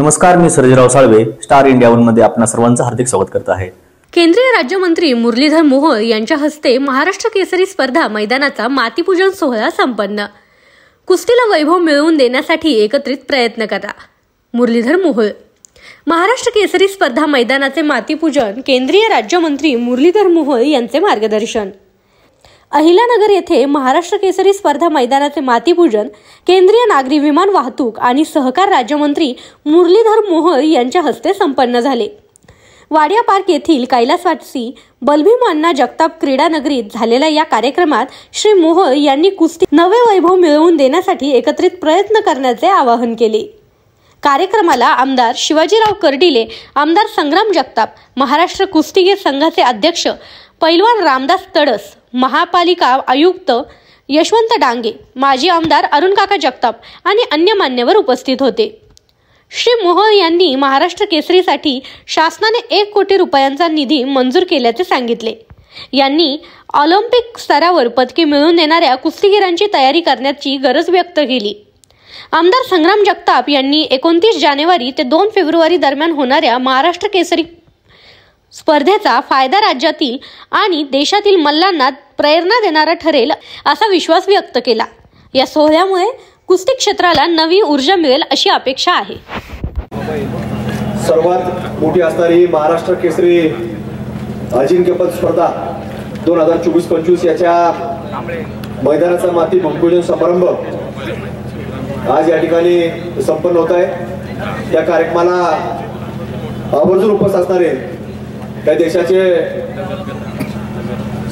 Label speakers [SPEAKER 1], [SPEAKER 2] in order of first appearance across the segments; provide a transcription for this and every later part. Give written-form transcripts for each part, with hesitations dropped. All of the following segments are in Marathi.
[SPEAKER 1] नमस्कार, मी Sarjerao Salve star India one मध्ये आपणा सर्वांचं हार्दिक स्वागत करत आहे।
[SPEAKER 2] केंद्रीय राज्यमंत्री मुरलीधर मोहोळ यांच्या हस्ते महाराष्ट्र केसरी स्पर्धा मैदानाचा मातीपूजन सोहळा संपन्न। कुस्तीला वैभव मिळवून देण्यासाठी एकत्रित प्रयत्न करा। मुरलीधर मोहोळ। महाराष्ट्र केसरी स्पर्धा मैदानाचे मातीपूजन केंद्रीय राज्यमंत्री मुरलीधर मोहोळ यांचे मार्गदर्शन। अहिल्यानगर येथे महाराष्ट्र केसरी स्पर्धा मैदानाचे मातीपूजन केंद्रीय नागरी विमान वाहतूक आणि सहकार राज्यमंत्री मुरलीधर मोहोळ यांच्या हस्ते संपन्न झाले। वाडिया पार्क येथील कैलासवासी बलभीम अण्णा जगताप क्रीडा नगरीत झालेल्या या कार्यक्रमात श्री मोहोळ यांनी कुस्ती नवे वैभव मिळवून देण्यासाठी एकत्रित प्रयत्न करण्याचे आवाहन केले। कार्यक्रमाला आमदार शिवाजीराव कर्डिले, आमदार संग्राम जगताप, महाराष्ट्र कुस्तीगीर संघाचे अध्यक्ष पैलवान रामदास तडस, महापालिका आयुक्त यशवंत डांगे, माजी आमदार अरुण काका जगताप आणि अन्य मान्यवर उपस्थित होते। श्री मोहोळ यांनी महाराष्ट्र केसरीसाठी शासनाने 1 कोटी रुपयांचा निधी मंजूर केल्याचे सांगितले। यांनी ऑलिम्पिक स्तरावर पदके मिळवून देणाऱ्या कुस्तीगीरांची तयारी करण्याची गरज व्यक्त केली। आमदार संग्राम जगताप यांनी 29 जानेवारी ते 2 फेब्रुवारी दरम्यान होणाऱ्या महाराष्ट्र केसरी स्पर्धेचा फायदा राज्यातील आणि देशातील मल्लांना प्रेरणा देणारा ठरेल असा विश्वास व्यक्त केला। या सोहळ्यामुळे कुस्ती क्षेत्राला नवी ऊर्जा मिळेल अशी अपेक्षा आहे।
[SPEAKER 3] सर्वात मोठी असणारी महाराष्ट्र केसरी अजिंक्यपद स्पर्धा 2024-25 याच्या मैदानाचा माती भूमिपूजन समारंभ आज या ठिकाणी संपन्न होत आहे। या कार्यक्रमाला आवर्जून उपस्थित असणारे त्या देशाचे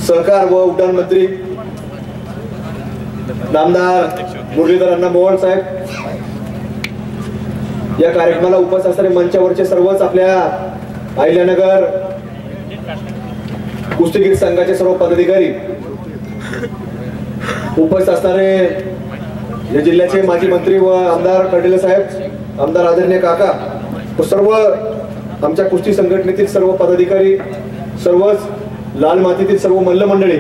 [SPEAKER 3] सहकार व उड्डाण मंत्री नामदार मुरलीधर अण्णा मोहोळ साहेब, या कार्यक्रमाला उपस्थित असणारे मंचावरचे सर्वच आपल्या अहिल्यानगर कुस्तीगीर संघाचे सर्व पदाधिकारी, उपस्थित असणारे या जिल्ह्याचे माजी मंत्री व आमदार कर्डिले साहेब, आमदार आदरणीय काका व सर्व आमच्या कुस्ती संघटनेतील सर्व पदाधिकारी, सर्वच लाल मातीतील सर्व मल्ल मंडळी,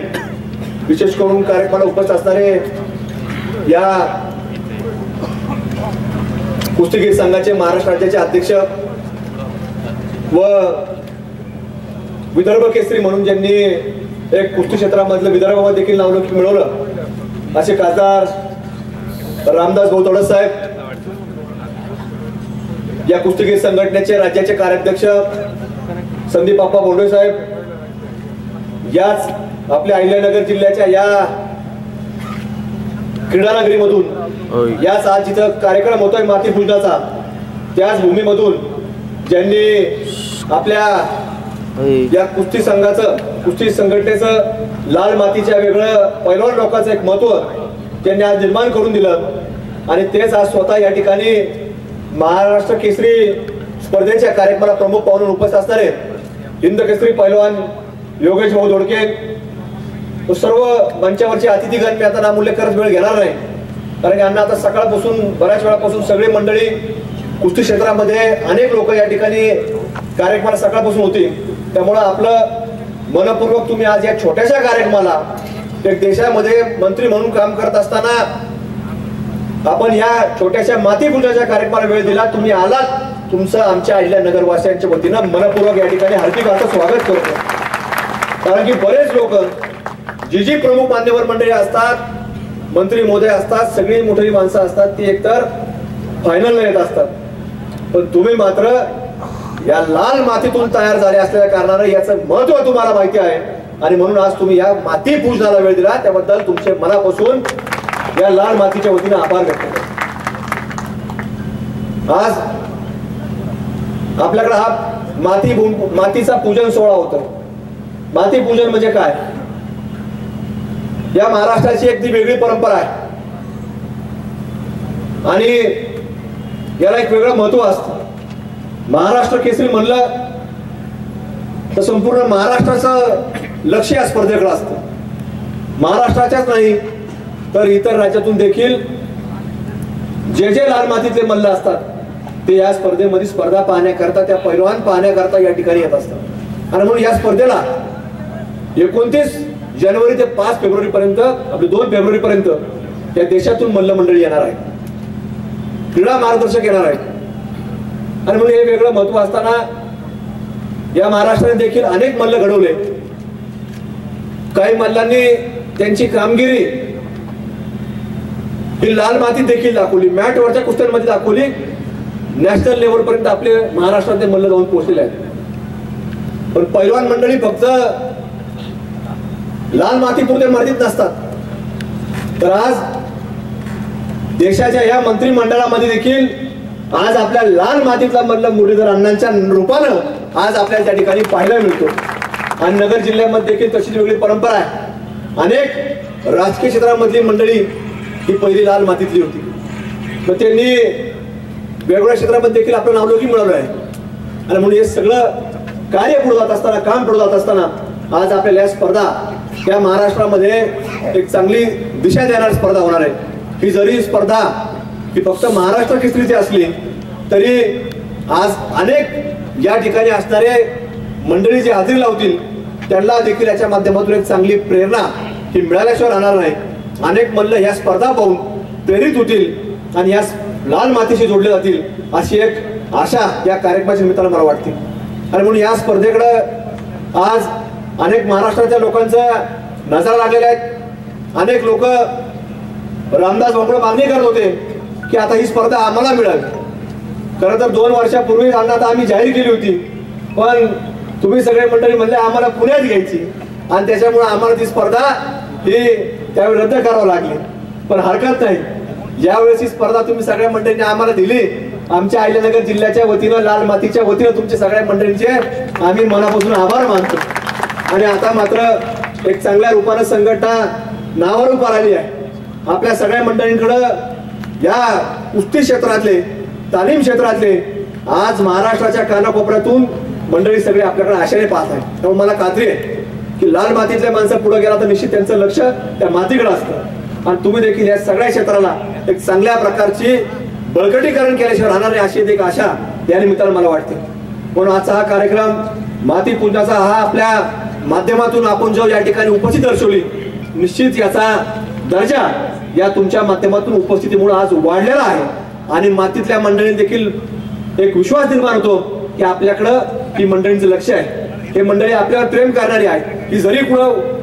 [SPEAKER 3] विशेष करून कार्यक्रमाला उपस्थित असणारे या कुस्तीगीर संघाचे महाराष्ट्र राज्याचे अध्यक्ष व विदर्भ केसरी म्हणून ज्यांनी एक कुस्ती क्षेत्रामधलं विदर्भामध्ये देखील नावलौकिक मिळवलं असे खासदार रामदास भाऊ तडस साहेब, या कुस्तीगीर संघटनेचे राज्याचे कार्याध्यक्ष संदीप बाप्पा बोंडे साहेब, याच आपल्या अहिल्यानगर जिल्ह्याच्या या क्रीडा नगरीमधून याच आज जिथं कार्यक्रम होतोय माती पूजनाचा, त्याच भूमीमधून ज्यांनी आपल्या या कुस्ती संघाचं, कुस्ती संघटनेचं लाल मातीच्या वेगळं पैलवान लोकांचं एक महत्व त्यांनी आज निर्माण करून दिलं आणि तेच आज स्वतः या ठिकाणी महाराष्ट्र केसरी स्पर्धेच्या कार्यक्रमाला प्रमुख पाहुणे उपस्थित असणारे हिंद केसरी पैलवान योगेश भाऊ दोडके, सर्व मंचावरचे अतिथीगण मी आता नामोल्लेख करत वेळ घेणार नाही, कारण की यांना आता सकाळपासून बऱ्याच वेळापासून सगळी मंडळी कुस्ती क्षेत्रामध्ये अनेक लोक या ठिकाणी कार्यक्रमाला सकाळपासून होती, त्यामुळे आपलं मनपूर्वक तुम्ही आज या छोट्याशा कार्यक्रमाला एक देशामध्ये मंत्री म्हणून काम करत असताना आपण या छोट्याशा माती पूजनाच्या कार्यक्रमाला वेळ दिला, तुम्ही आलात, तुमचं आमच्या अहिल्यानगर वासियांच्या वतीनं मनपूर्वक या ठिकाणी हार्दिक असं स्वागत करतो। कारण की बरेच लोक जी प्रमुख मान्यवर मंडळी असतात, मंत्री महोदय असतात, सगळी मोठी माणसं असतात, ती एकतर फायनलला येत असतात, पण तुम्ही मात्र या लाल मातीतून तयार झाले असलेल्या कारणानं याचं महत्व तुम्हाला माहिती आहे आणि म्हणून आज तुम्ही या माती पूजनाला वेळ दिला, त्याबद्दल तुमचे मनापासून या लाल मातीच्या वतीने आभार व्यक्त करतो। आज आपल्याकडे हा मातीचा पूजन सोहळा होतोय। माती पूजन म्हणजे काय? या महाराष्ट्राची एक ती वेगळी परंपरा आहे आणि याला एक वेगळं महत्व असतं। महाराष्ट्र केसरी म्हणलं तर संपूर्ण महाराष्ट्राचं लक्ष या स्पर्धेकडे असतं। महाराष्ट्राच्याच नाही तर इतर राज्यातून देखील जे लाल मातीचे मल्ल असतात ते या स्पर्धेमध्ये स्पर्धा पाहण्याकरता, त्या पैलवान पाहण्याकरता या ठिकाणी येत असतात आणि म्हणून या स्पर्धेला 29 जानेवारी ते 5 फेब्रुवारी पर्यंत, आपले 2 फेब्रुवारी पर्यंत या देशातून मल्ल मंडळी येणार आहे, क्रीडा मार्गदर्शक येणार आहेत आणि म्हणून हे वेगळं महत्व असताना या महाराष्ट्राने देखील अनेक मल्ल घडवले. काही मल्लांनी त्यांची कामगिरी ही लाल मातीत देखील दाखवली, मॅटवरच्या कुस्त्यांमध्ये दाखवली. नॅशनल लेवल पर्यंत आपले महाराष्ट्रातले मल्ल जाऊन पोहोचलेले आहेत. पण पैलवान मंडळी फक्त लाल मातीपुरते मर्यादित नसतात, तर आज देशाच्या या मंत्रिमंडळामध्ये देखील आज आपल्या लाल मातीतला मल्ल मुरलीधर अण्णांच्या रूपानं आज आपल्याला त्या ठिकाणी पाहायला मिळतो. आणि नगर जिल्ह्यामध्ये देखील तशीच वेगळी परंपरा आहे. अनेक राजकीय क्षेत्रामधली मंडळी ही पहिली लाल मातीतली होती, मग त्यांनी वेगवेगळ्या क्षेत्रामध्ये देखील आपलं नावलौकिक मिळवलं आहे. आणि म्हणून हे सगळं कार्य पुढे जात असताना, काम पुढे जात असताना आज आपल्याला या स्पर्धा या महाराष्ट्रामध्ये एक चांगली दिशा देणारी स्पर्धा होणार आहे. ही जरी स्पर्धा ही फक्त महाराष्ट्र केसरीची असली तरी आज अनेक या ठिकाणी असणारे मंडळी जी हजेरी लावतील त्यांना देखील याच्या माध्यमातून एक चांगली प्रेरणा ही मिळाल्याशिवाय राहणार नाही. अनेक मल्ल ह्या स्पर्धा पाहून प्रेरित होतील आणि या लाल मातीशी जोडले जातील अशी एक आशा या कार्यक्रमाच्या निमित्तानं मला वाटते. आणि म्हणून या स्पर्धेकडे आज अनेक महाराष्ट्राच्या लोकांचा नजर लागलेल्या आहेत. अनेक लोक रामदास भाऊकडे मागणी करत होते की आता ही स्पर्धा आम्हाला मिळेल. खरं तर 2 वर्षापूर्वी आता आम्ही जाहीर केली होती, पण तुम्ही सगळे मंडळी म्हणले आम्हाला पुण्यात घ्यायची आणि त्याच्यामुळे आम्हाला ती स्पर्धा ही त्यावेळी रद्द करावं लागली. पण हरकत नाही, यावेळेस ही स्पर्धा तुम्ही सगळ्या मंडळींनी आम्हाला दिली. आमच्या अहिल्यानगर जिल्ह्याच्या वतीनं, लाल मातीच्या वतीनं तुमच्या सगळ्या मंडळींचे आम्ही मनापासून आभार मानतो. आणि आता मात्र एक चांगल्या रूपानं संघटना नावावर उभा राहिली आहे. आपल्या सगळ्या मंडळींकडं या कुस्ती क्षेत्रातले, तालीम क्षेत्रातले आज महाराष्ट्राच्या कानाकोपऱ्यातून मंडळी सगळे आपल्याकडे आशेने पाहत आहेत. त्यामुळे मला खात्री आहे की लाल मातीतल्या माणसं पुढे गेला तर निश्चित त्यांचं लक्ष त्या मातीकडे असतं. आणि तुम्ही देखील या सगळ्या क्षेत्राला एक चांगल्या प्रकारची बळकटीकरण केल्याशिवाय राहणार नाही अशी एक आशा या निमित्तानं मला वाटते. म्हणून आजचा हा कार्यक्रम माती पूजनाचा हा आपल्या माध्यमातून आपण जो या ठिकाणी उपस्थित दर्शवली, निश्चित याचा दर्जा या तुमच्या माध्यमातून उपस्थितीमुळे आज वाढलेला आहे. आणि मातीतल्या मंडळी देखील एक विश्वास निर्माण होतो की आपल्याकडं ही मंडळींचं लक्ष आहे, हे मंडळी आपल्यावर प्रेम करणारी आहे. ही जरी कुठं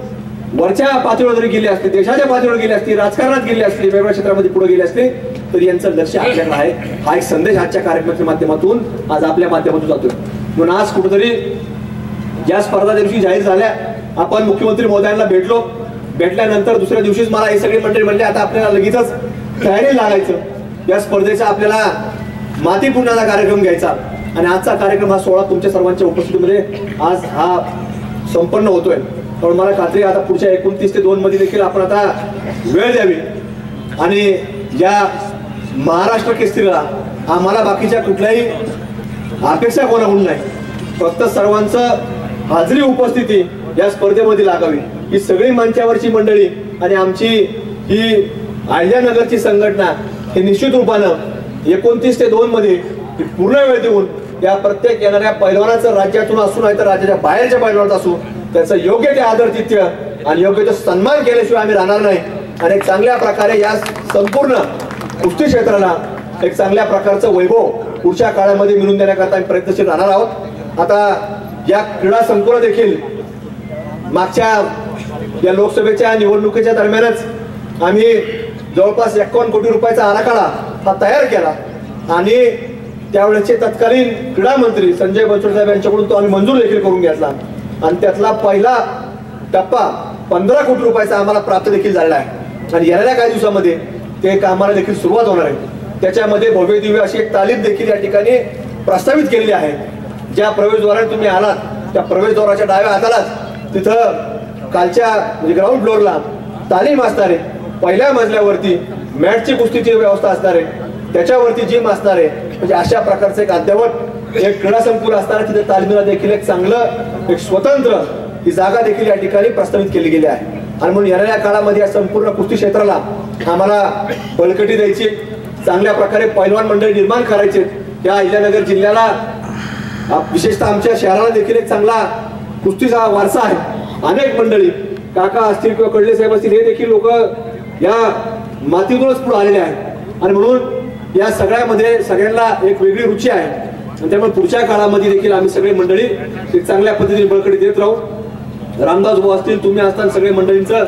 [SPEAKER 3] वरच्या पातळीवर जरी गेली असते, देशाच्या पातळीवर गेली असती, राजकारणात गेली असती, वेगवेगळ्या क्षेत्रामध्ये पुढे गेली असते, तरी यांचं लक्ष आपल्याकडे आहे. हा एक संदेश आजच्या कार्यक्रमाच्या माध्यमातून आज आपल्या माध्यमातून जातोय. म्हणून आज कुठेतरी या स्पर्धा दिवशी जाहीर झाल्या, आपण मुख्यमंत्री महोदयांना भेटल्यानंतर दुसऱ्या दिवशीच मला हे सगळे मंडळी म्हणले आता आपल्याला लगेचच तयारी लागायचं, या स्पर्धेचा आपल्याला माती पूजनाचा कार्यक्रम घ्यायचा. आणि आजचा कार्यक्रम हा 16 तुमच्या सर्वांच्या उपस्थितीमध्ये आज हा संपन्न होतोय. त्यामुळे मला खात्री आता पुढच्या 29 ते 2 मध्ये देखील आपण आता वेळ द्यावी. आणि या महाराष्ट्र केसरीला आम्हाला बाकीच्या कुठल्याही अपेक्षा कोणाकडून नाही, फक्त सर्वांचं हाजरी उपस्थिती या स्पर्धेमध्ये लागावी. ही सगळी मंचावरची मंडळी आणि आमची ही अहिल्यानगरची संघटना हे निश्चित रूपानं 29 ते 2 मध्ये पूर्ण वेळ देऊन या प्रत्येक येणाऱ्या पैलवानाचं राज्यातून असू नाही तर राज्याच्या बाहेरच्या पैलवानात असू त्याचं योग्य ते आदरातिथ्य आणि योग्य ते सन्मान केल्याशिवाय आम्ही राहणार नाही. आणि एक चांगल्या प्रकारे या संपूर्ण कुस्ती क्षेत्राला एक चांगल्या प्रकारचं वैभव पुढच्या काळामध्ये मिळवून देण्याकरता आम्ही प्रयत्नशील राहणार आहोत. आता या क्रीडा संकुल देखील मागच्या या लोकसभेच्या निवडणुकीच्या दरम्यानच आम्ही जवळपास 51 कोटी रुपयाचा आराखडा हा तयार केला आणि त्यावेळेचे तत्कालीन क्रीडा मंत्री संजय बनसोडे साहेब यांच्याकडून तो आम्ही मंजूर देखील करून घेतला. आणि त्यातला पहिला टप्पा 15 कोटी रुपयाचा आम्हाला प्राप्त देखील झालेला आहे. आणि येणाऱ्या काही दिवसामध्ये ते कामाला देखील सुरुवात होणार आहे. त्याच्यामध्ये भव्य दिव्य अशी एक तालीम देखील या ठिकाणी प्रस्तावित केलेली आहे. ज्या प्रवेशद्वाराने तुम्ही आलात त्या प्रवेशद्वाराच्या डाव्या हातालाच तिथं कालच्या म्हणजे ग्राउंड फ्लोअरला तालीम असणार आहे. पहिल्या मजल्यावरती मॅटची कुस्तीची व्यवस्था असणार आहे, त्याच्यावरती जिम असणार आहे. म्हणजे अशा प्रकारचं एक अद्यावत एक क्रीडा संकुल असताना तिथे तालीमीला देखील एक चांगलं एक स्वतंत्र ही जागा देखील या ठिकाणी प्रस्तावित केली गेली आहे. आणि म्हणून येणाऱ्या काळामध्ये या संपूर्ण कुस्ती क्षेत्राला आम्हाला बळकटी द्यायची, चांगल्या प्रकारे पैलवान मंडळ निर्माण करायचे. या अहिल्यानगर जिल्ह्याला विशेषतः आमच्या शहराला देखील एक चांगला कुस्तीचा वारसा आहे. अनेक मंडळी काका असतील किंवा कडले साहेब असतील हे देखील लोक या मातीतूनच पुढे आलेले आहेत. आणि म्हणून या सगळ्यामध्ये सगळ्यांना एक वेगळी रुची आहे. आणि त्यामुळे पुढच्या काळामध्ये देखील आम्ही सगळे मंडळी एक चांगल्या पद्धतीने बळकटी देत राहू. रामदास भाऊ असतील, तुम्ही असताना सगळे मंडळींचं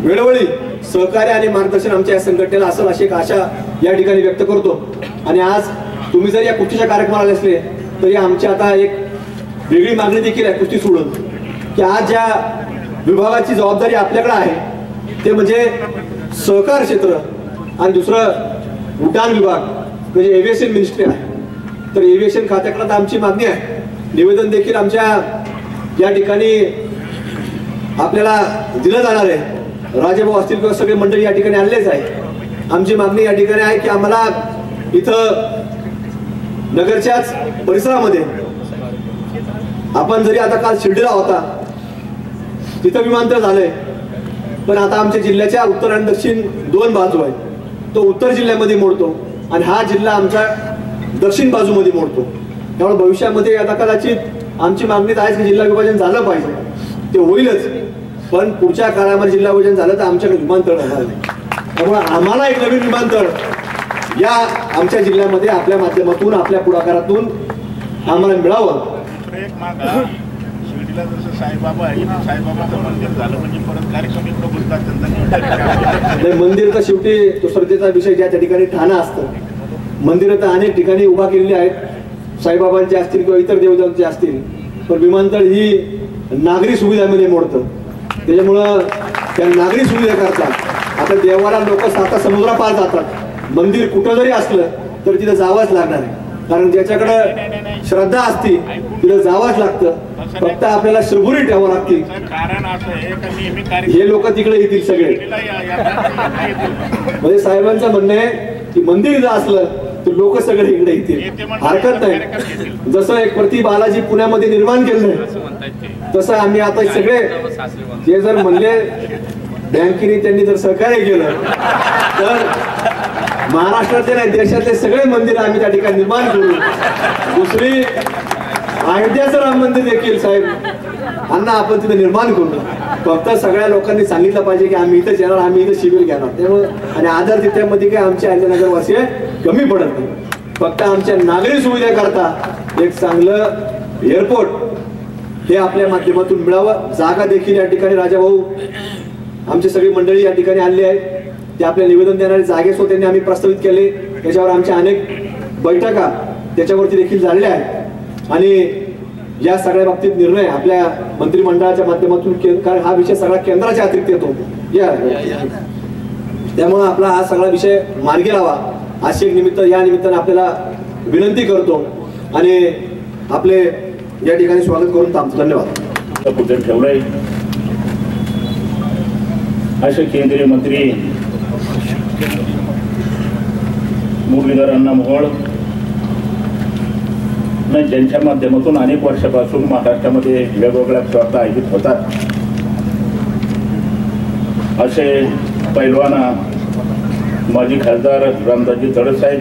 [SPEAKER 3] वेळोवेळी सहकार्य आणि मार्गदर्शन आमच्या या संघटनेला असेल अशी एक आशा या ठिकाणी व्यक्त करतो. आणि आज तुम्ही जर या कुस्तीच्या कार्यक्रमाला आले असले तरी आमची आता एक वेगळी मागणी देखील आहे कुस्ती सोडून, की आज ज्या विभागाची जबाबदारी आपल्याकडे आहे ते म्हणजे सहकार क्षेत्र आणि दुसरं उड्डाण विभाग म्हणजे एव्हिएशन मिनिस्ट्री आहे. तर एव्हिएशन खात्याकडे तर आमची मागणी आहे, निवेदन देखील आमच्या या ठिकाणी आपल्याला दिलं जाणार आहे. राजेभाऊ असतील किंवा सगळे मंडळी या ठिकाणी आलेच आहे. आमची मागणी या ठिकाणी आहे की आम्हाला इथं नगरच्याच परिसरामध्ये, आपण जरी आता काल शिर्डीला होता तिथं विमानतळ झालंय, पण आता आमच्या जिल्ह्याच्या उत्तर आणि दक्षिण दोन बाजू आहे. तो उत्तर जिल्ह्यामध्ये मोडतो आणि हा जिल्हा आमचा दक्षिण बाजूमध्ये मोडतो. त्यामुळे भविष्यामध्ये आता कदाचित आमची मागणी आहेच की जिल्हा विभाजन झालं पाहिजे, ते होईलच, पण पुढच्या काळामध्ये जिल्हा विभाजन झालं तर आमच्याकडे विमानतळ राहणार नाही. त्यामुळे आम्हाला एक नवीन विमानतळ या आमच्या जिल्ह्यामध्ये आपल्या माध्यमातून आपल्या पुढाकारातून आम्हाला मिळावं.
[SPEAKER 4] शिर्डीला जसं साईबाबा आहे, साईबाबाचं मंदिर झालं म्हणजे परत कार्यक्रम इकडं बोलतात.
[SPEAKER 3] मंदिर तर शेवटी तो श्रद्धेचा विषय ज्या त्या ठिकाणी ठाणं असतं. मंदिरं तर अनेक ठिकाणी उभा केलेली आहेत, साईबाबांचे असतील किंवा इतर देवतांचे असतील, पण विमानतळ ही नागरी सुविधामध्ये मोडतं. त्याच्यामुळं त्या नागरी सुविधा करतात. आता देवाला लोक 7 समुद्रापार जातात. मंदिर कुठं जरी असलं तर तिथं जावंच लागणार आहे, कारण ज्याच्याकडे श्रद्धा असती तिथं जावंच लागतं. फक्त आपल्याला शबुरी ठेवावं लागते.
[SPEAKER 4] कारण असं
[SPEAKER 3] हे लोक तिकडे येतील सगळे. म्हणजे साहेबांचं म्हणणं आहे की मंदिर जर असलं तर लोक सगळे इकडे येतील, हरकत नाही. जसं एक प्रति बालाजी पुण्यामध्ये निर्माण केलं तसं आम्ही आता सगळे जे जर म्हणले बँकेने त्यांनी जर सहकार्य केलं तर महाराष्ट्रातले नाही देशातले सगळे मंदिर आम्ही त्या ठिकाणी निर्माण करू. दुसरी अयोध्याचं राम मंदिर देखील साहेब अण्णा आपण तिथे निर्माण करू. फक्त सगळ्या लोकांनी सांगितलं पाहिजे की आम्ही इथंच येणार, आम्ही इथं शिबिर घेणार. त्यामुळे आणि आधार तिथ्यामध्ये काय आमचे अहिल्यानगरवासी कमी पडत नाही. फक्त आमच्या नागरी सुविधा करता एक चांगलं एअरपोर्ट हे आपल्या माध्यमातून मिळावं. जागा देखील या ठिकाणी राजाभाऊ आमची सगळी मंडळी या ठिकाणी आली आहे, ते आपले निवेदन देणारे जागेसोबत त्यांनी आम्ही प्रस्तावित केले. त्याच्यावर आमच्या अनेक बैठका त्याच्यावरती देखील झालेल्या आहेत आणि या सगळ्या बाबतीत निर्णय आपल्या मंत्रिमंडळाच्या माध्यमातून, कारण हा विषय सगळा केंद्राच्या अतिरिक्त येतो त्यामुळे आपला हा सगळा विषय मार्गी लावा अशी एक या निमित्ताने आपल्याला विनंती करतो आणि आपले या ठिकाणी स्वागत करून थांबतो. धन्यवाद.
[SPEAKER 4] ठेवलंय असे केंद्रीय मंत्री मुरलीधर अण्णा मोहोळ ज्यांच्या माध्यमातून अनेक वर्षापासून महाराष्ट्रामध्ये वेगवेगळ्या स्पर्धा आयोजित होतात असे पैलवान माजी खासदार रामदासजी तडसाहेब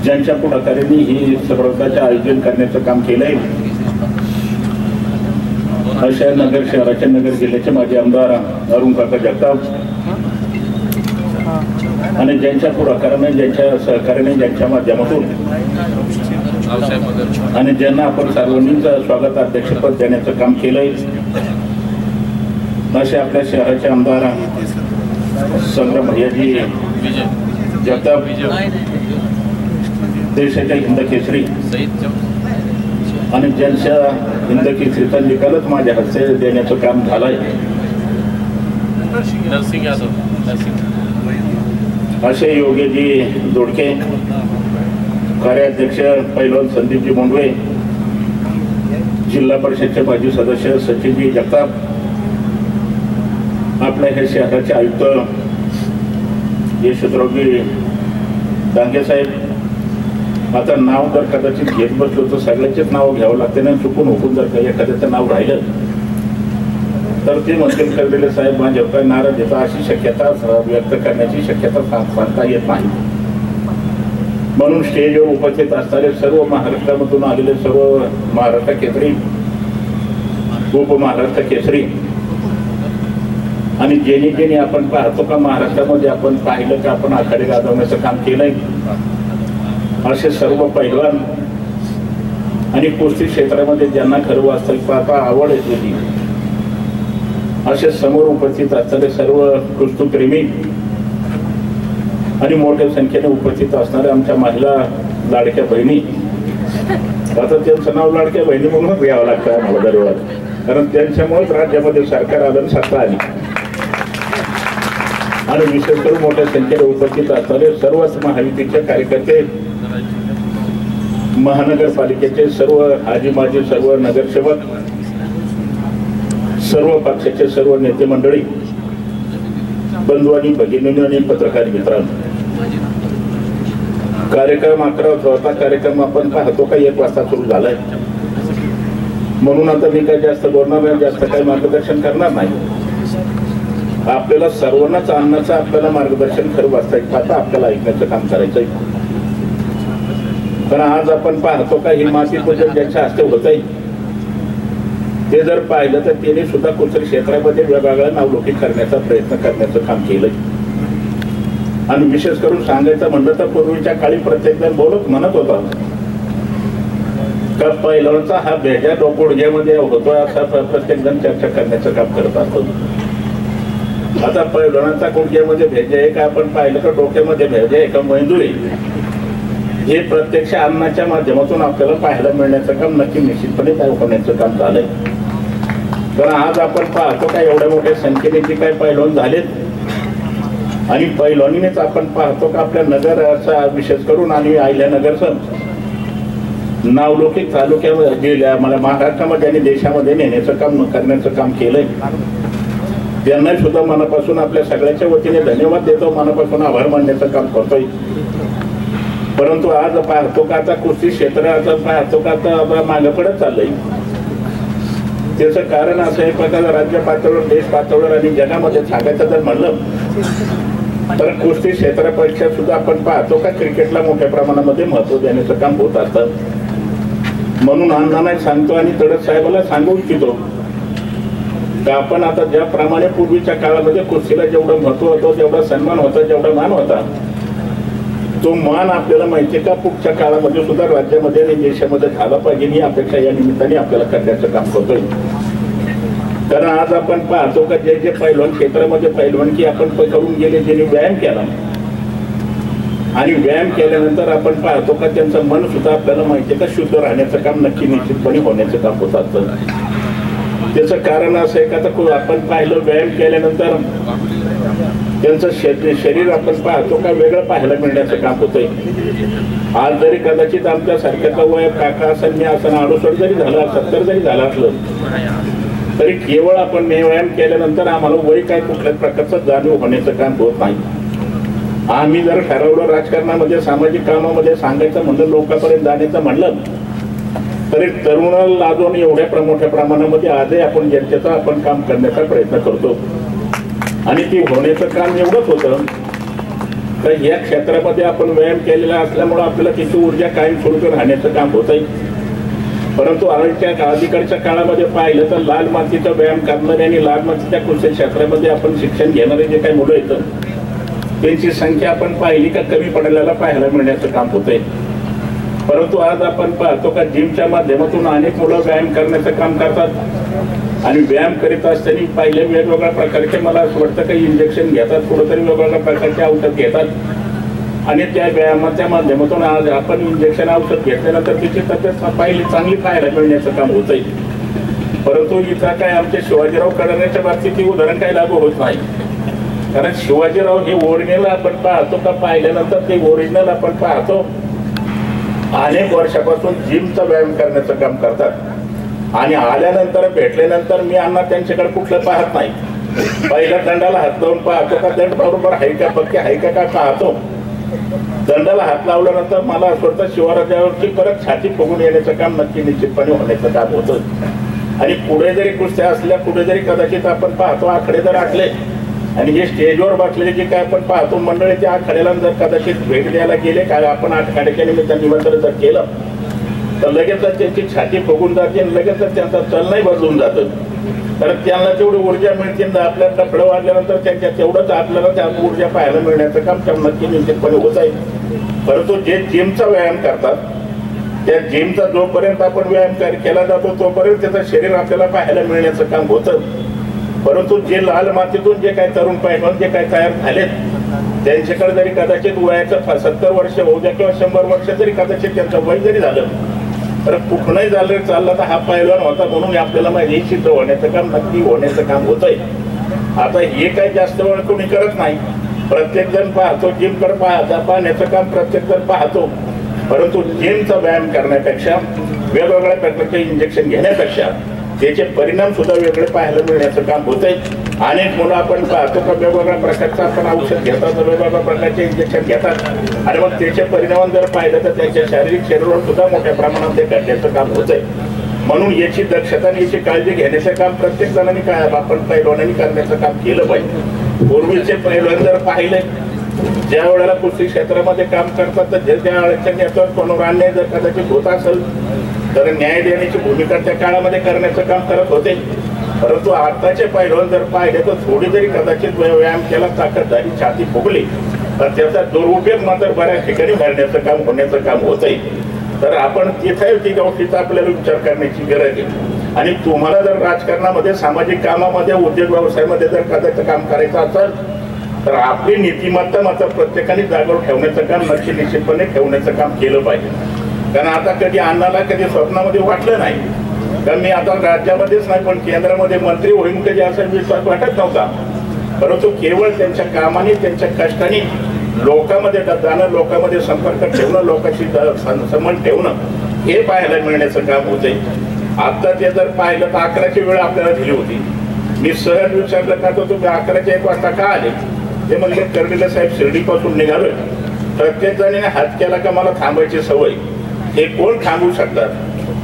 [SPEAKER 4] ज्यांच्या पुढाकारांनी ही स्पर्धाचे आयोजन करण्याचं काम केलंय. अशा नगर शहराच्या नगर जिल्ह्याचे माजी आमदार अरुण काका जगताप आणि ज्यांच्या पुढाकाराने, ज्यांच्या सहकार्याने, ज्यांच्या माध्यमातून आणि ज्यांना आपण सर्वांचं स्वागत अध्यक्षपद देण्याचं काम केलंय असे आपल्या शहराचे आमदार संग्राम भैयाजी जगताप, देशाच्या हिंद केसरी आणि ज्यांच्या हिंद केसरीचा निकालच माझ्या हस्ते देण्याचं काम झालंय असे योगेजी दोडके, कार्याध्यक्ष पैलवान संदीपजी मुंडवे, जिल्हा परिषदचे माजी सदस्य सचिनजी जगताप, आपल्या हे शहराचे आयुक्त यशवंतरावजी डांगे साहेब. आता नाव जर कदाचित घेत बसलो तर सगळ्यांचेच नाव घ्यावं लागते ना, चुकून हुकून जर काही एखाद्याचं नाव राहिलं तर ते म्हणतील करलेले साहेब माझ्यावर काय नाराज येतात अशी शक्यता व्यक्त करण्याची शक्यता सांगता येत नाही. म्हणून स्टेजवर उपस्थित असणारे सर्व महाराष्ट्रामधून आलेले सर्व महाराष्ट्र केसरी, उपमहाराष्ट्र केसरी आणि जेणे आपण पाहतो का महाराष्ट्रामध्ये आपण पाहिलं का आपण आखाडे गाजवण्याचं काम केलंय असे सर्व पैलवान आणि कुस्ती क्षेत्रामध्ये ज्यांना खरं वास्तविक आवड येते असे समोर उपस्थित असणारे सर्व कुस्तीप्रेमी आणि मोठ्या संख्येने उपस्थित असणाऱ्या आमच्या महिला लाडक्या बहिणी, आता त्यांचं नाव लाडक्या बहिणी म्हणूनच घ्यावं लागतं आम्हाला दरवेळेला, कारण त्यांच्यामुळेच राज्यामध्ये सरकार आलं, सत्ता आली. आणि विशेष करून मोठ्या संख्येने उपस्थित असणारे सर्वच महायुतीचे कार्यकर्ते, महानगरपालिकेचे सर्व आजी माजी सर्व नगरसेवक, सर्व पक्षाचे सर्व नेते मंडळी, बंधू आणि भगिनी आणि पत्रकार मित्रांनो, कार्यक्रम 11 होता. कार्यक्रम आपण पाहतो का 1 वाजता सुरू झालाय, म्हणून आता मी काही जास्त बोलणार नाही, जास्त काही मार्गदर्शन करणार नाही. आपल्याला सर्वांनाच अन्नाचं आपल्याला मार्गदर्शन खरं वास्तविक पाहता आपल्याला ऐकण्याचं काम करायचंय. पण आज आपण पाहतो का ही माती पूजन ज्यांच्या हस्ते होत आहे ते जर पाहिलं तर त्याने सुद्धा कुस्ती क्षेत्रामध्ये वेगवेगळ्या नावलौकिक करण्याचा प्रयत्न करण्याचं काम केलंय. आणि विशेष करून सांगायचं म्हणलं तर पूर्वीच्या काळी प्रत्येक जण म्हणत होता का पैलवानचा हा भेजा गुडघ्यामध्ये होतोय असा प्रत्येक जण चर्चा करण्याचं काम करत असतो. आता पैलवानाचा गुडघ्यामध्ये भेजा आहे का आपण पाहिलं का डोक्यामध्ये भेजा आहे का मेंदुरी, हे प्रत्यक्ष अन्नाच्या माध्यमातून आपल्याला पाहायला मिळण्याचं काम नक्की निश्चितपणे काय होण्याचं काम झालंय. कारण आज आपण पाहतो का एवढ्या मोठ्या संख्येने जे काही पैलवान झालेत आणि पैलवानीनेच आपण पाहतो का आपल्या नगरचा विशेष करून आणि अहिल्यानगरचं नावलौकिक तालुक्यामध्ये मला महाराष्ट्रामध्ये आणि देशामध्ये नेण्याचं काम करण्याचं काम केलंय. त्यांना सुद्धा मनापासून आपल्या सगळ्याच्या वतीने धन्यवाद देतो, मनापासून आभार मानण्याचं काम करतोय. परंतु आज पाहतो का आता कुस्ती क्षेत्राचा पाहतो का आता मागे पडत चाललंय. त्याचं कारण असं आहे प्रकार राज्य पातळीवर, देश पातळीवर आणि जगामध्ये सांगायचं जर म्हणलं तर कुस्ती क्षेत्रापेक्षा सुद्धा आपण पाहतो का क्रिकेटला मोठ्या प्रमाणामध्ये महत्व देण्याचं काम होत असतं. म्हणून अण्णांना सांगतो आणि तडस साहेबाला सांगू इच्छितो का आपण आता ज्याप्रमाणे पूर्वीच्या काळामध्ये कुस्तीला जेवढं महत्व होतं, जेवढा सन्मान होता, जेवढा मान होता, तो मान आपल्याला माहिती का पुढच्या काळामध्ये सुद्धा राज्यामध्ये आणि देशामध्ये झाला पाहिजे ही अपेक्षा या निमित्ताने आपल्याला करण्याचं काम करतोय. कारण आज आपण पाहतो का जे जे पैलवान क्षेत्रामध्ये पैलवानकी आपण करून गेले, ज्यांनी व्यायाम केला आणि व्यायाम केल्यानंतर आपण पाहतो का त्यांचं मन सुद्धा आपल्याला माहिती का शुद्ध राहण्याचं काम नक्की निश्चितपणे होण्याचं काम होत असतं. त्याचं कारण असं आहे का आता आपण पाहिलं व्यायाम केल्यानंतर त्यांचं शरीर आपण पाहतो का वेगळं पाहायला मिळण्याचं काम होतंय. आज जरी कदाचित आमच्या सारख्याचं वय काका असं मी असं 68 जरी झालं, 70 जरी झालं असलं तरी केवळ आपण व्यायाम केल्यानंतर आम्हाला वय काय कुठल्याच प्रकारचं जाणीव होण्याचं काम होत नाही. आम्ही जर ठरवलं राजकारणामध्ये, सामाजिक कामामध्ये सांगायचं म्हणलं, लोकांपर्यंत जाण्याचं म्हणलं तरी तरुणाला लाजून एवढ्या मोठ्या प्रमाणामध्ये आजही आपण जनतेचं आपण काम करण्याचा प्रयत्न करतो. आणि ती होण्याचं काम एवढंच होतं तर या क्षेत्रामध्ये आपण व्यायाम केलेला असल्यामुळं आपल्याला तिची ऊर्जा कायम स्वरूपी राहण्याचं काम होत आहे. परंतु अलीकडच्या काळामध्ये पाहिलं तर लाल मातीचा व्यायाम करणारे आणि लाल मातीच्या कुस्ती क्षेत्रामध्ये आपण शिक्षण घेणारे जे काही मुलं येतं त्यांची संख्या आपण पाहिली का कमी पडलेला पाहायला मिळण्याचं काम होत आहे. परंतु आज आपण पाहतो का जिमच्या माध्यमातून अनेक मुलं व्यायाम करण्याचं काम करतात आणि व्यायाम करीत असताना पहिले वेगवेगळ्या प्रकारचे मला असं वाटतं काही इंजेक्शन घेतात, कुठंतरी वेगवेगळ्या प्रकारचे औषध घेतात आणि त्या व्यायामाच्या माध्यमातून आज आपण इंजेक्शन औषध घेतल्यानंतर तिची तब्येत पहिली चांगली पाहायला मिळण्याचं काम होत आहे. परंतु इथं काय आमचे शिवाजीराव कडाण्याच्या बाबतीत हे उदाहरण काही लागू होत नाही. कारण शिवाजीराव हे ओरिजिनल आपण पाहतो का पाहिल्यानंतर ते ओरिजिनल आपण पाहतो अनेक वर्षापासून जिमचा व्यायाम करण्याचं काम करतात आणि आल्यानंतर भेटल्यानंतर मी अण्णा त्यांच्याकडे कुठलं पाहत नाही. पहिल्या दंडाला हात लावून पाहतो का दंड बरोबर आहे का पक्के आहे का पाहतो. दंडाला हात लावल्यानंतर मला असं वाटतं शिवराजावरची परत छाती फुगून येण्याचं काम नक्की निश्चितपणे होण्याचं काम होतं. आणि पुढे जरी कुस्त्या असल्या, पुढे जरी कदाचित आपण पाहतो आकडे जर आखले आणि हे स्टेजवर बसलेले जे काय आपण पाहतो मंडळी त्या आखाड्याला जर कदाचित भेट द्यायला गेले काय आपण आखाड्याच्या निमित्ताने निमंत्रण जर केलं तर लगेच त्यांची छाती फुगून जाते आणि लगेच त्यांचा चलनही बदलून जातं. तर त्यांना तेवढी ऊर्जा मिळते, आपल्या कपडे वाढल्यानंतर त्यांच्या तेवढंच आपल्याला त्या ऊर्जा पाहायला मिळण्याचं काम त्या नक्की निश्चितपणे होत आहे. परंतु जे जिमचा व्यायाम करतात त्या जिमचा जोपर्यंत आपण व्यायाम केला जातो तोपर्यंत त्याचं शरीर आपल्याला पाहायला मिळण्याचं काम होतं. परंतु जे लाल मातीतून जे काही तरुण पैलवान जे काही तयार झालेत त्यांच्याकडे जरी कदाचित वयाचं 70 वर्ष होऊ द्या किंवा 100 वर्ष जरी कदाचित त्यांचं वय जरी झालं तर कुठलंही झालं चालला तर हा पैलवान होता म्हणून आपल्याला माहिती सिद्ध होण्याचं काम नक्की होण्याचं काम होतंय. आता हे काही जास्त वेळ कोणी करत नाही, प्रत्येक जण पाहतो जिमकडे पाहण्याचं काम प्रत्येक जण पाहतो. परंतु जिमचा व्यायाम करण्यापेक्षा वेगवेगळ्या प्रकारचे इंजेक्शन घेण्यापेक्षा त्याचे परिणाम सुद्धा वेगळे पाहायला मिळण्याचं काम होतंय. अनेक मुलं आपण पाहतो का वेगवेगळ्या प्रकारचं आपण औषध घेतात, वेगवेगळ्या प्रकारचे इंजेक्शन घेतात आणि मग त्याचे परिणाम जर पाहिलं तर त्यांच्या शारीरिक शरीरावर सुद्धा मोठ्या प्रमाणात ते करण्याचं काम होतंय. म्हणून याची दक्षता आणि याची काळजी घेण्याचं काम प्रत्येक जणांनी काय आपण पैलवानांनी करण्याचं काम केलं पाहिजे. पूर्वीचे पैलवान जर पाहिले ज्या वेळेला कुस्ती क्षेत्रामध्ये काम करतात तर ज्या वेळेच्या नेत्यावर कोणावर अन्याय जर कदाचित होत असेल तर न्याय देण्याची भूमिका त्या काळामध्ये करण्याचं काम करत होते. परंतु आताचे पैलवान जर पाहिले तर थोडी जरी कदाचित व्यायाम केला, ताकद झाली, छाती फुगली तर त्याचा दुरुपयोग मात्र बऱ्याच ठिकाणी भरण्याचं काम होण्याचं काम होत आहे. तर आपण तिथे ती गोष्टीचा आपल्याला विचार करण्याची गरज आहे. आणि तुम्हाला जर राजकारणामध्ये सामाजिक कामामध्ये उद्योग व्यवसायामध्ये जर कदाचित काम करायचं असेल तर आपली नीतिमत्ता मात्र प्रत्येकाने जागेवर ठेवण्याचं काम नक्की निश्चितपणे ठेवण्याचं काम केलं पाहिजे. कारण आता कधी अण्णाला कधी स्वप्नामध्ये वाटलं नाही कारण मी आता राज्यामध्येच नाही पण केंद्रामध्ये मंत्री होईन कधी असा विश्वास वाटत नव्हता. परंतु केवळ त्यांच्या कामाने त्यांच्या कष्टाने लोकांमध्ये जाणं, लोकांमध्ये संपर्क ठेवणं, लोकांशी संबंध ठेवणं हे पाहायला मिळण्याचं काम होतंय. आता ते जर पाहिलं तर 11ची वेळ आपल्याला दिली होती. मी सहज विचारलं का तर तुम्ही 11च्या 1 वाजता का आले? ते म्हणले कर्डिले साहेब शिर्डीपासून निघालोय, प्रत्येक जणांनी हात केला का मला थांबायची सवय. हे कोण थांबवू शकतात?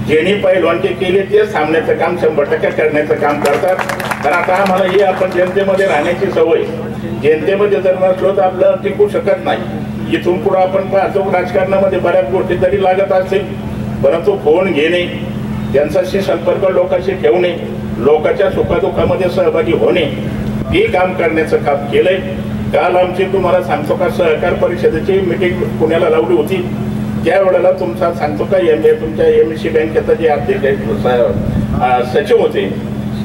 [SPEAKER 4] ज्यांनी पैलवानकी केली तेच थांबण्याचं काम 100% करण्याचं काम करतात. कारण आता आम्हाला ही आपण जनतेमध्ये राहण्याची सवय, जनतेमध्ये जर नसलो तर आपल्याला टिकू शकत नाही. इथून पुढे आपण पाहतो राजकारणामध्ये बऱ्याच गोष्टी तरी लागत असतील परंतु फोन घेणे, त्यांच्याशी संपर्क लोकांशी ठेवणे, लोकांच्या सुखदुःखामध्ये सहभागी होणे हे काम करण्याचं काम केलंय. काल आमची तुम्हाला सांगतो का सहकार परिषदेची मीटिंग पुण्याला लावली होती. त्यावेळेला तुमचा सांगतो का तुमच्या MSC बँकेचा जे अध्यक्ष सचिव होते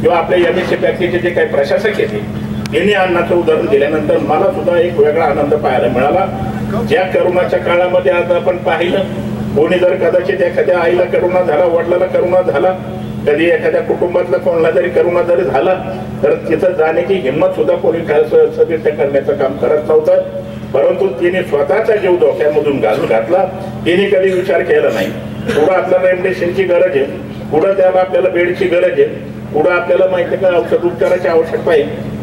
[SPEAKER 4] किंवा आपल्या MSC बँकेचे जे काही प्रशासक येते त्यांनी अन्नाचं उदाहरण दिल्यानंतर मला सुद्धा एक वेगळा आनंद पाहायला मिळाला. ज्या करोनाच्या काळामध्ये आज आपण पाहिलं कोणी जर कदाचित एखाद्या आईला करोना झाला, वडिलाला करोना झाला, कधी एखाद्या कुटुंबातला कोणाला जरी करोना जरी झाला तर तिथं जाण्याची हिंमत सुद्धा कोणी सदस्य करण्याचं काम करत नव्हतं. परंतु तिने स्वतःचा जीव धोक्यामधून घालून घातला. तिने कधी विचार केला नाही पुढं आपल्याला रेमडेसिवीरची गरज आहे, पुढं त्याला आपल्याला बेडची गरज आहे, पुढं आपल्याला माहिती आहे का औषध उपचाराची आवश्यकता आहे.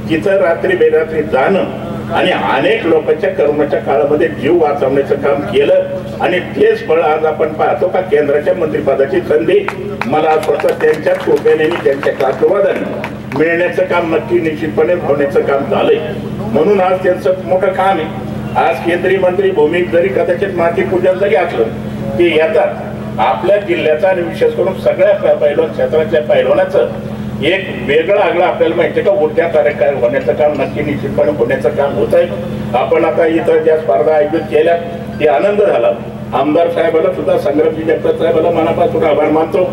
[SPEAKER 4] तिथं रात्री बेरात्री जाणं आणि अनेक लोकांच्या करोनाच्या काळामध्ये जीव वाचवण्याचं काम केलं. आणि तेच फळ आज आपण पाहतो का केंद्राच्या मंत्रिपदाची संधी मला स्वतः त्यांच्या कृपेने त्यांच्या आशीर्वादाने मिळण्याचं काम नक्की निश्चितपणे होण्याचं काम झालंय. म्हणून आज त्यांचं मोठं काम आहे. आज केंद्रीय मंत्री भूमिक जरी कदाचित माती पूजन जरी असलं की येतात आपल्या जिल्ह्याचा आणि विशेष करून सगळ्या पैलवान क्षेत्रातल्या पैलवानाचं एक वेगळं आगळं आपल्याला माहिती आहे का ऊर्जा कार्यक्रम होण्याचं काम नक्की निश्चितपणे होण्याचं काम होत आहे. आपण आता इथं ज्या स्पर्धा आयोजित केल्या ते आनंद झाला. आमदार साहेबाला सुद्धा संग्रामजी जगताप साहेबाला मनापासून आभार मानतो.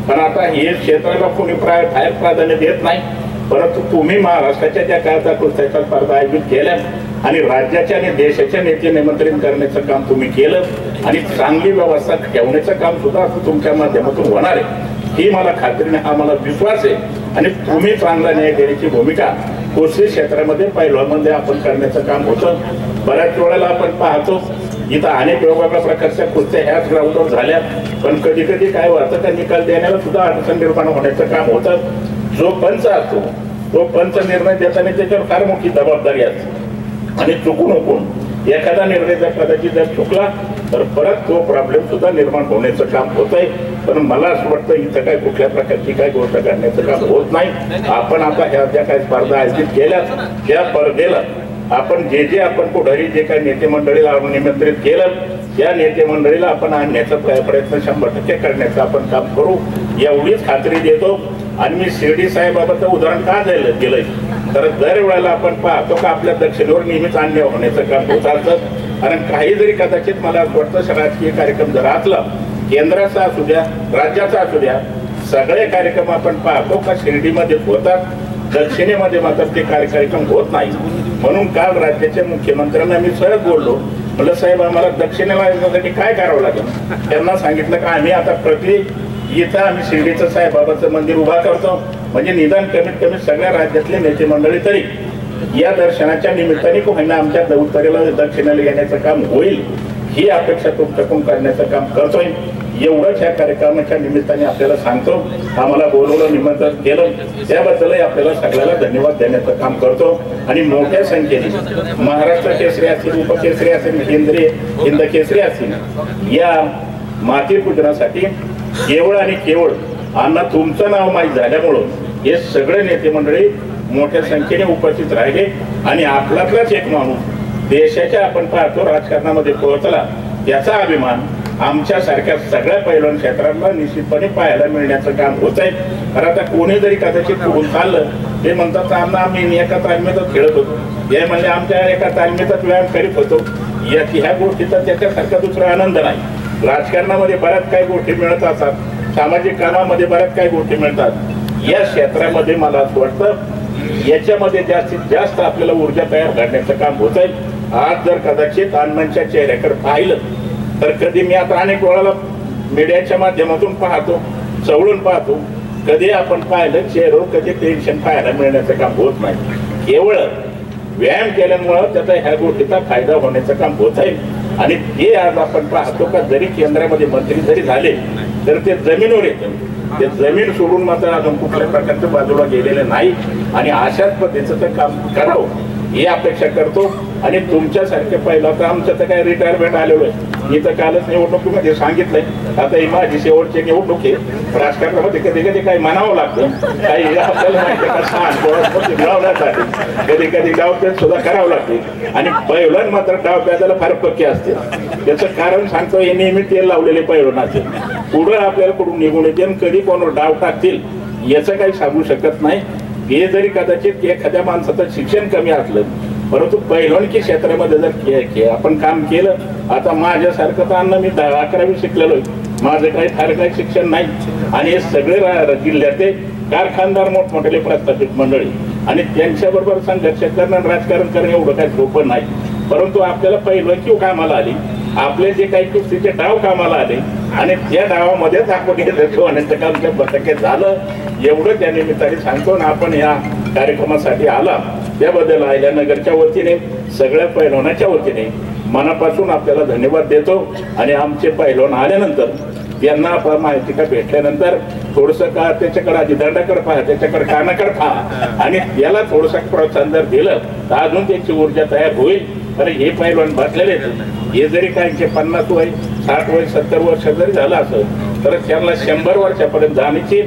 [SPEAKER 4] पण आता हे क्षेत्राला कोणी बाहेर प्राधान्य देत नाही परंतु तुम्ही महाराष्ट्राच्या ज्या काळाचा कुस्त्याच्या स्पर्धा आयोजित केल्या आणि राज्याच्या आणि देशाच्या नेते निमंत्रित करण्याचं काम तुम्ही केलं आणि चांगली व्यवस्था ठेवण्याचं काम सुद्धा तुमच्या माध्यमातून होणार आहे ही मला खात्रीने हा मला विश्वास आहे. आणि तुम्ही चांगला न्याय देण्याची भूमिका कुस्ती क्षेत्रामध्ये पैलवानमध्ये आपण करण्याचं काम होतं. बऱ्याच वेळेला आपण पाहतो इथं अनेक वेगवेगळ्या प्रकारच्या कुस्त्या ह्याच ग्राउंडवर झाल्या पण कधी कधी काय होतं का निकाल देण्याला सुद्धा अडचण निर्माण होण्याचं काम होतं. जो पंच असतो तो पंच निर्णय देताना त्याच्यावर फार मोठी जबाबदारी असते आणि चुकून एखादा निर्णय जर कदाचित जर चुकला तर परत तो प्रॉब्लेम सुद्धा निर्माण होण्याचं काम होत आहे. पण मला असं वाटतं इथं काय कुठल्या प्रकारची काय गोष्ट करण्याचं काम होत नाही. आपण आता ह्या ज्या काही स्पर्धा आयोजित केल्या त्या स्पर्धेला आपण जे आपण पुढारी जे काही नेते मंडळीला निमंत्रित केलं त्या नेते मंडळीला आपण आणण्याचा प्रयत्न 100% करण्याचं आपण काम करू एवढीच खात्री देतो. आणि मी शिर्डी साईबाबाचं उदाहरण का दिलंय तर दरवेळेला आपण पाहतो का आपल्या दक्षिणेवर नेहमीच अन्याय होण्याचं काम होत असतं. कारण काही जरी कदाचित मला असं वाटतं राजकीय कार्यक्रम जर असला केंद्राचा असू द्या राज्याचा असू द्या सगळे कार्यक्रम आपण पाहतो का शिर्डीमध्ये होतात, दक्षिणेमध्ये मात्र ते कार्यक्रम होत नाही. म्हणून काल राज्याच्या मुख्यमंत्र्यांना मी सहज बोललो, म्हणलं साहेब आम्हाला दक्षिणेला येण्यासाठी काय करावं लागेल. त्यांना सांगितलं का आम्ही आता इथं आम्ही शिर्डीचं साईबाबाचं मंदिर उभा करतो, म्हणजे निदान कमीत कमी सगळ्या राज्यातले नेते मंडळी तरी या दर्शनाच्या निमित्ताने कोणी आमच्या उत्तरेला दक्षिणेला येण्याचं काम होईल ही अपेक्षा तुमच्याकडून करण्याचं काम करतोय. एवढंच ह्या कार्यक्रमाच्या निमित्ताने आपल्याला सांगतो. आम्हाला बोलवलं, निमंत्रण केलं त्याबद्दलही आपल्याला सगळ्याला धन्यवाद देण्याचं काम करतो. आणि मोठ्या संख्येने महाराष्ट्र केसरी असतील, उपकेसरी असेल, केंद्रीय हिंद केसरी असतील या माती पूजनासाठी केवळ आणि केवळ अण्णा तुमचं नाव माहीत झाल्यामुळं हे सगळे नेते मंडळी मोठ्या संख्येने उपस्थित राहिले. आणि आपल्यातलाच एक माणूस देशाच्या आपण पाहतो राजकारणामध्ये पोहोचला त्याचा अभिमान आमच्यासारख्या सगळ्या पैलवान क्षेत्राला निश्चितपणे पाहायला मिळण्याचं काम होत आहे. कारण आता कोणी जरी कदाचित पुढून चाललं ते म्हणतात अण्णा आम्ही एका तालमीतच खेळत होतो, हे म्हणजे आमच्या एका तालमीतच व्यायाम करीत होतो. ह्या गोष्टीचा त्याच्यासारखा दुसरा आनंद नाही. राजकारणामध्ये बऱ्याच काही गोष्टी मिळत असतात, सामाजिक कामामध्ये बऱ्याच काही गोष्टी मिळतात. या क्षेत्रामध्ये मला असं वाटतं याच्यामध्ये जास्तीत जास्त आपल्याला ऊर्जा तयार करण्याचं काम होत आहे. आज जर कदाचित अण्णांच्या चेहऱ्याकडे पाहिलं तर कधी मी आता अनेक वेळाला मीडियाच्या माध्यमातून पाहतो, चवळून पाहतो, कधी आपण पाहिलं चेहऱ्यावर कधी टेन्शन पाहायला मिळण्याचं काम होत नाही. केवळ व्यायाम केल्यामुळं त्याचा ह्या गोष्टीचा फायदा होण्याचं काम होत आहे. आणि ते आज आपण पाहतो का जरी केंद्रामध्ये मंत्री जरी झाले तर ते जमिनीवर येतं, ते जमीन सोडून मात्र अजून कुठल्या प्रकारचं बाजूला गेलेलं नाही. आणि अशाच पद्धतीचं काम करावं ही अपेक्षा करतो. आणि तुमच्यासारखे पहिला तर आमचं तर काय रिटायरमेंट आलेलो आहे. मी तर कालच निवडणुकीमध्ये सांगितलंय आता ही माझी शेवटची निवडणूक आहे. राजकारणामध्ये कधी कधी काही म्हणावं लागतं, काही आपल्याला माहिती मिळवण्यासाठी कधी कधी डावपेच सुद्धा करावं लागते. आणि पैलवान मात्र डावपेचाला फार पक्के असते. त्याचं कारण सांगतो हे नेहमी तेल लावलेले पैलवानाचे पुढं आपल्याला कुठून निघून येते आणि कधी कोणावर डाव टाकतील याचं काही सांगू शकत नाही. हे जरी कदाचित एखाद्या माणसाचं शिक्षण कमी असलं परंतु पैलवानकी क्षेत्रामध्ये जर आपण काम केलं, आता माझ्यासारखं तर अन्न मी 11वी शिकलेलो आहे, माझं काही फार काही शिक्षण नाही. आणि हे सगळे जिल्ह्यातले कारखानदार मोठमोठे प्रस्थापित मंडळी आणि त्यांच्याबरोबर संघर्ष करणं राजकारण करणं एवढं काही सोपं नाही. परंतु आपल्याला पैलवानकी कामाला आली, आपले जे काही कुस्तीचे डाव कामाला आले आणि त्या डावामध्येच आपण होण्याचं काम त्या बटके झालं एवढं त्या निमित्ताने सांगतो. ना आपण या कार्यक्रमासाठी आला त्याबद्दल अहिल्यानगरच्या वतीने सगळ्या पैलवानाच्या वतीने मनापासून आपल्याला धन्यवाद देतो. आणि आमचे पैलवान आल्यानंतर त्यांना आपण माहिती का भेटल्यानंतर थोडंसं का त्याच्याकडे आधी दंडाकडे पहा, त्याच्याकडे कानाकडे पहा आणि त्याला थोडंसं प्रोत्साहन जर दिलं तर अजून त्याची ऊर्जा तयार होईल. कारण हे पैलवान बसलेले हे जरी काय 50 वय 60 वय 70 वर्ष जरी झालं असेल तर त्यांना 100 वर्षापर्यंत जाण्याची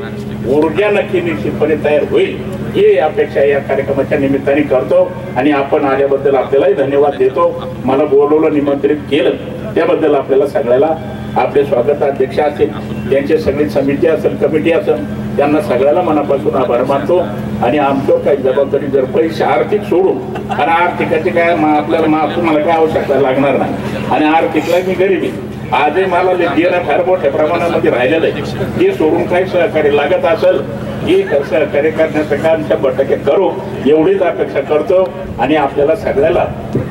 [SPEAKER 4] ऊर्जा नक्की निश्चितपणे तयार होईल ही अपेक्षा या कार्यक्रमाच्या निमित्ताने करतो. आणि आपण आल्याबद्दल आपल्यालाही धन्यवाद देतो. मला बोलवलं, निमंत्रित केलं त्याबद्दल आपल्याला सगळ्याला आपले स्वागत अध्यक्ष असेल, त्यांची सगळी समिती असेल, कमिटी असेल, त्यांना सगळ्याला मनापासून आभार मानतो. आणि आमचं काही जबाबदारी जर पैसे आर्थिक सोडून, कारण आर्थिकाची काय आपल्याला तुम्हाला काय आवश्यकता लागणार नाही. आणि आर्थिकला मी गरिबी आजही मला देणं फार मोठ्या प्रमाणामध्ये राहिलेलं आहे. ते सोडून काही सहकार्य लागत असेल ही सहकार्य करण्याचं काम 100% करू एवढीच अपेक्षा करतो. आणि आपल्याला सगळ्याला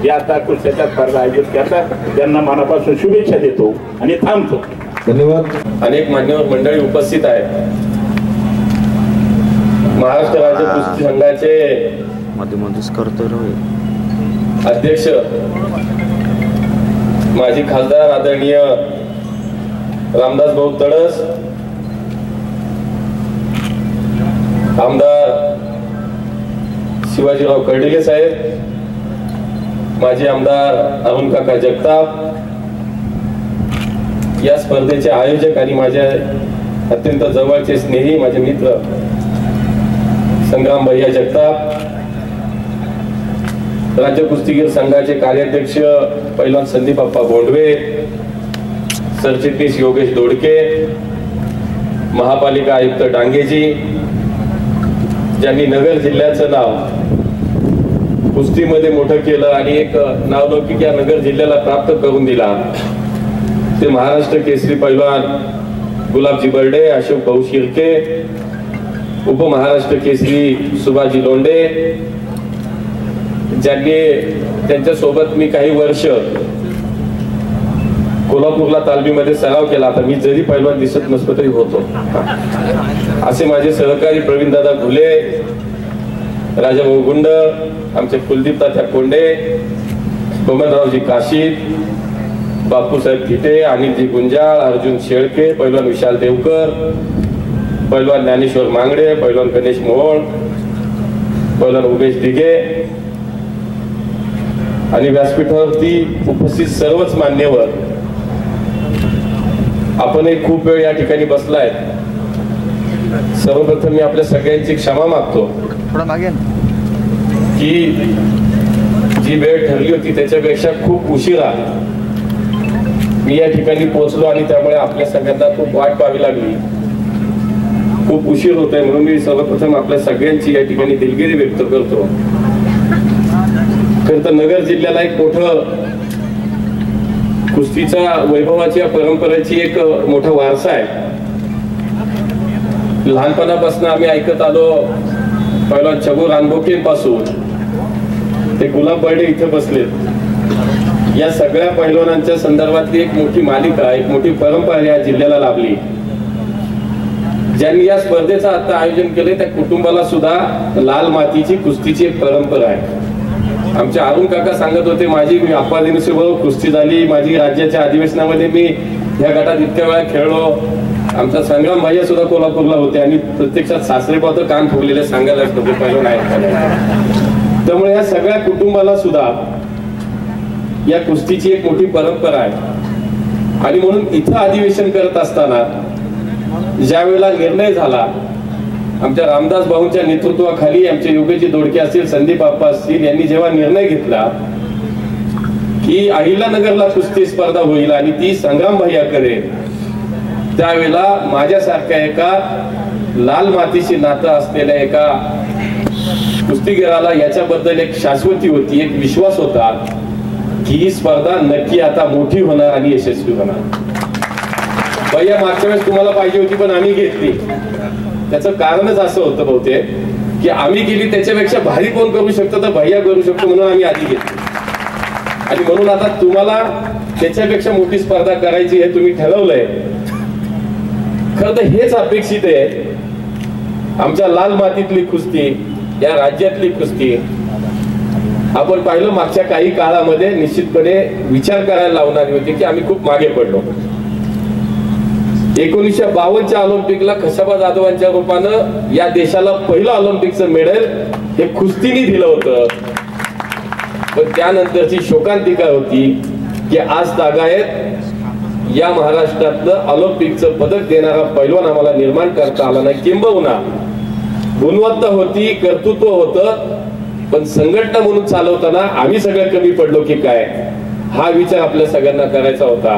[SPEAKER 4] जे आता कुस्त्याच्या स्पर्धा आयोजित करतात त्यांना मनापासून शुभेच्छा देतो आणि थांबतो.
[SPEAKER 5] धन्यवाद. अनेक मान्यवर मंडळी उपस्थित आहेत. महाराष्ट्र राज्य कुस्ती संघाचे अध्यक्ष माजी खासदार आदरणीय रामदास भाऊ तडस, आमदार शिवाजीराव कर्डिले साहेब, माजी आमदार अरुण काका जगताप, या स्पर्धेचे आयोजक आणि माझे अत्यंत जवळचे स्नेही माझे मित्र संग्राम भैया जगताप, राज्य कुस्तीगीर संघाचे कार्याध्यक्ष पैलवान संदीप अप्पा बोंडवे, सरचिटणीस योगेश दोडके, महापालिका आयुक्त डांगेजी, ज्यांनी नगर जिल्ह्याचं नाव कुस्तीमध्ये मोठं केलं आणि एक नावलौकिक या नगर जिल्ह्याला प्राप्त करून दिला, ते महाराष्ट्र केसरी पैलवान गुलाबजी बर्डे, अशोक भाऊ शिर्के, उपमहाराष्ट्र केसरी सुभाजी लोंढे, ज्यांनी त्यांच्यासोबत मी काही वर्ष कोल्हापूरला तालमीमध्ये सराव केला. आता मी जरी पैलवान दिसत नसतो तरी होतो. असे माझे सहकारी प्रवीणदादा घुले, राजाभाऊ गुंड, आमचे कुलदीप तात्या कोंडे, बबनरावजी काशीद, बापूसाहेब थिटे, अनिलजी गुंजाळ, अर्जुन शेळके, पैलवान विशाल देवकर, पैलवान ज्ञानेश्वर मांगडे, पैलवान गणेश मोहोळ, पैलवान उमेश दिघे आणि व्यासपीठावरती उपस्थित सर्वच मान्यवर, आपणही खूप वेळ या ठिकाणी बसलाय. सर्वप्रथम मी आपल्या सगळ्यांची क्षमा मागतो की जी वेळ ठरली होती त्याच्यापेक्षा खूप उशिरा मी या ठिकाणी पोहोचलो आणि त्यामुळे आपल्या सगळ्यांना खूप वाट पाहावी लागली. खूप उशीर होत आहे म्हणून मी सर्वप्रथम आपल्या सगळ्यांची या ठिकाणी दिलगिरी व्यक्त करतो. खरं तर नगर जिल्ह्याला एक मोठं कुस्तीच्या वैभवाच्या परंपरेची एक मोठा वारसा आहे. लहानपणापासून आम्ही ऐकत आलो, पहिला छगू रानबोकेंपासून ते गुलाब बर्डे इथे बसलेत, या सगळ्या पैलवानांच्या संदर्भातली एक मोठी मालिका, एक मोठी परंपरा या जिल्ह्याला लाभली. ज्यांनी या स्पर्धेचं आता आयोजन केले त्या कुटुंबाला सुद्धा लाल मातीची कुस्तीची एक परंपरा आहे. आमचे अरुण काका सांगत होते, माझी अप्पादिनीसोबत कुस्ती झाली, माझी राज्याच्या अधिवेशनामध्ये मी ह्या गटात इतक्या वेळा खेळलो. आमचा संग्राम भैया सुद्धा कोल्हापूरला होते आणि प्रत्यक्षात सासरे पाहतो कान फुगलेले सांगायला पहिलं नाही. त्यामुळे या सगळ्या कुटुंबाला सुद्धा या कुस्तीची एक मोठी परंपरा आहे. आणि म्हणून इथं अधिवेशन करत असताना ज्या वेळेला निर्णय झाला, आमच्या रामदास भाऊंच्या नेतृत्वाखाली आमचे योगेजी दोडके असतील, संदीप आप्पा असतील, यांनी जेव्हा निर्णय घेतला की अहिल्यानगरला कुस्ती स्पर्धा होईल आणि ती संग्राम भैया करेल, त्यावेळेला माझ्यासारख्या एका लाल मातीशी नातं असलेल्या एका कुस्तीगीराला याच्याबद्दल एक शाश्वती होती, एक विश्वास होता की ही स्पर्धा नक्की आता मोठी होणार आणि यशस्वी होणार. भैया मागच्या वेळेस तुम्हाला पाहिजे होती पण आम्ही घेतली. त्याचं कारणच असं होतं बहुतेक की आम्ही गेली त्याच्यापेक्षा भारी कोण करू शकतो तर भैया करू शकतो म्हणून आम्ही आधी घेतली. आणि म्हणून आता तुम्हाला त्याच्यापेक्षा मोठी स्पर्धा करायची हे तुम्ही ठरवलंय. खरं तर हेच अपेक्षित आहे. आमच्या लाल मातीतली कुस्ती, या राज्यातली कुस्ती आपण पाहिलं मागच्या काही काळामध्ये निश्चितपणे विचार करायला लावणारी होती की आम्ही खूप मागे पडलो. 1952च्या ऑलिम्पिकला खशाबा जाधवांच्या रूपानं या देशाला पहिलं ऑलिम्पिकचं मेडल हे कुस्तीने दिलं होतं. पण त्यानंतरची शोकांतिका होती की आज तागायत या महाराष्ट्रातलं ऑलिम्पिकचं पदक देणारा पैलवान आम्हाला निर्माण करता आला नाही. किंबहुना गुणवत्ता होती, कर्तृत्व होतं, पण संघटना म्हणून चालवताना आम्ही सगळ्यात कमी पडलो की काय, हा विचार आपल्या सगळ्यांना करायचा होता.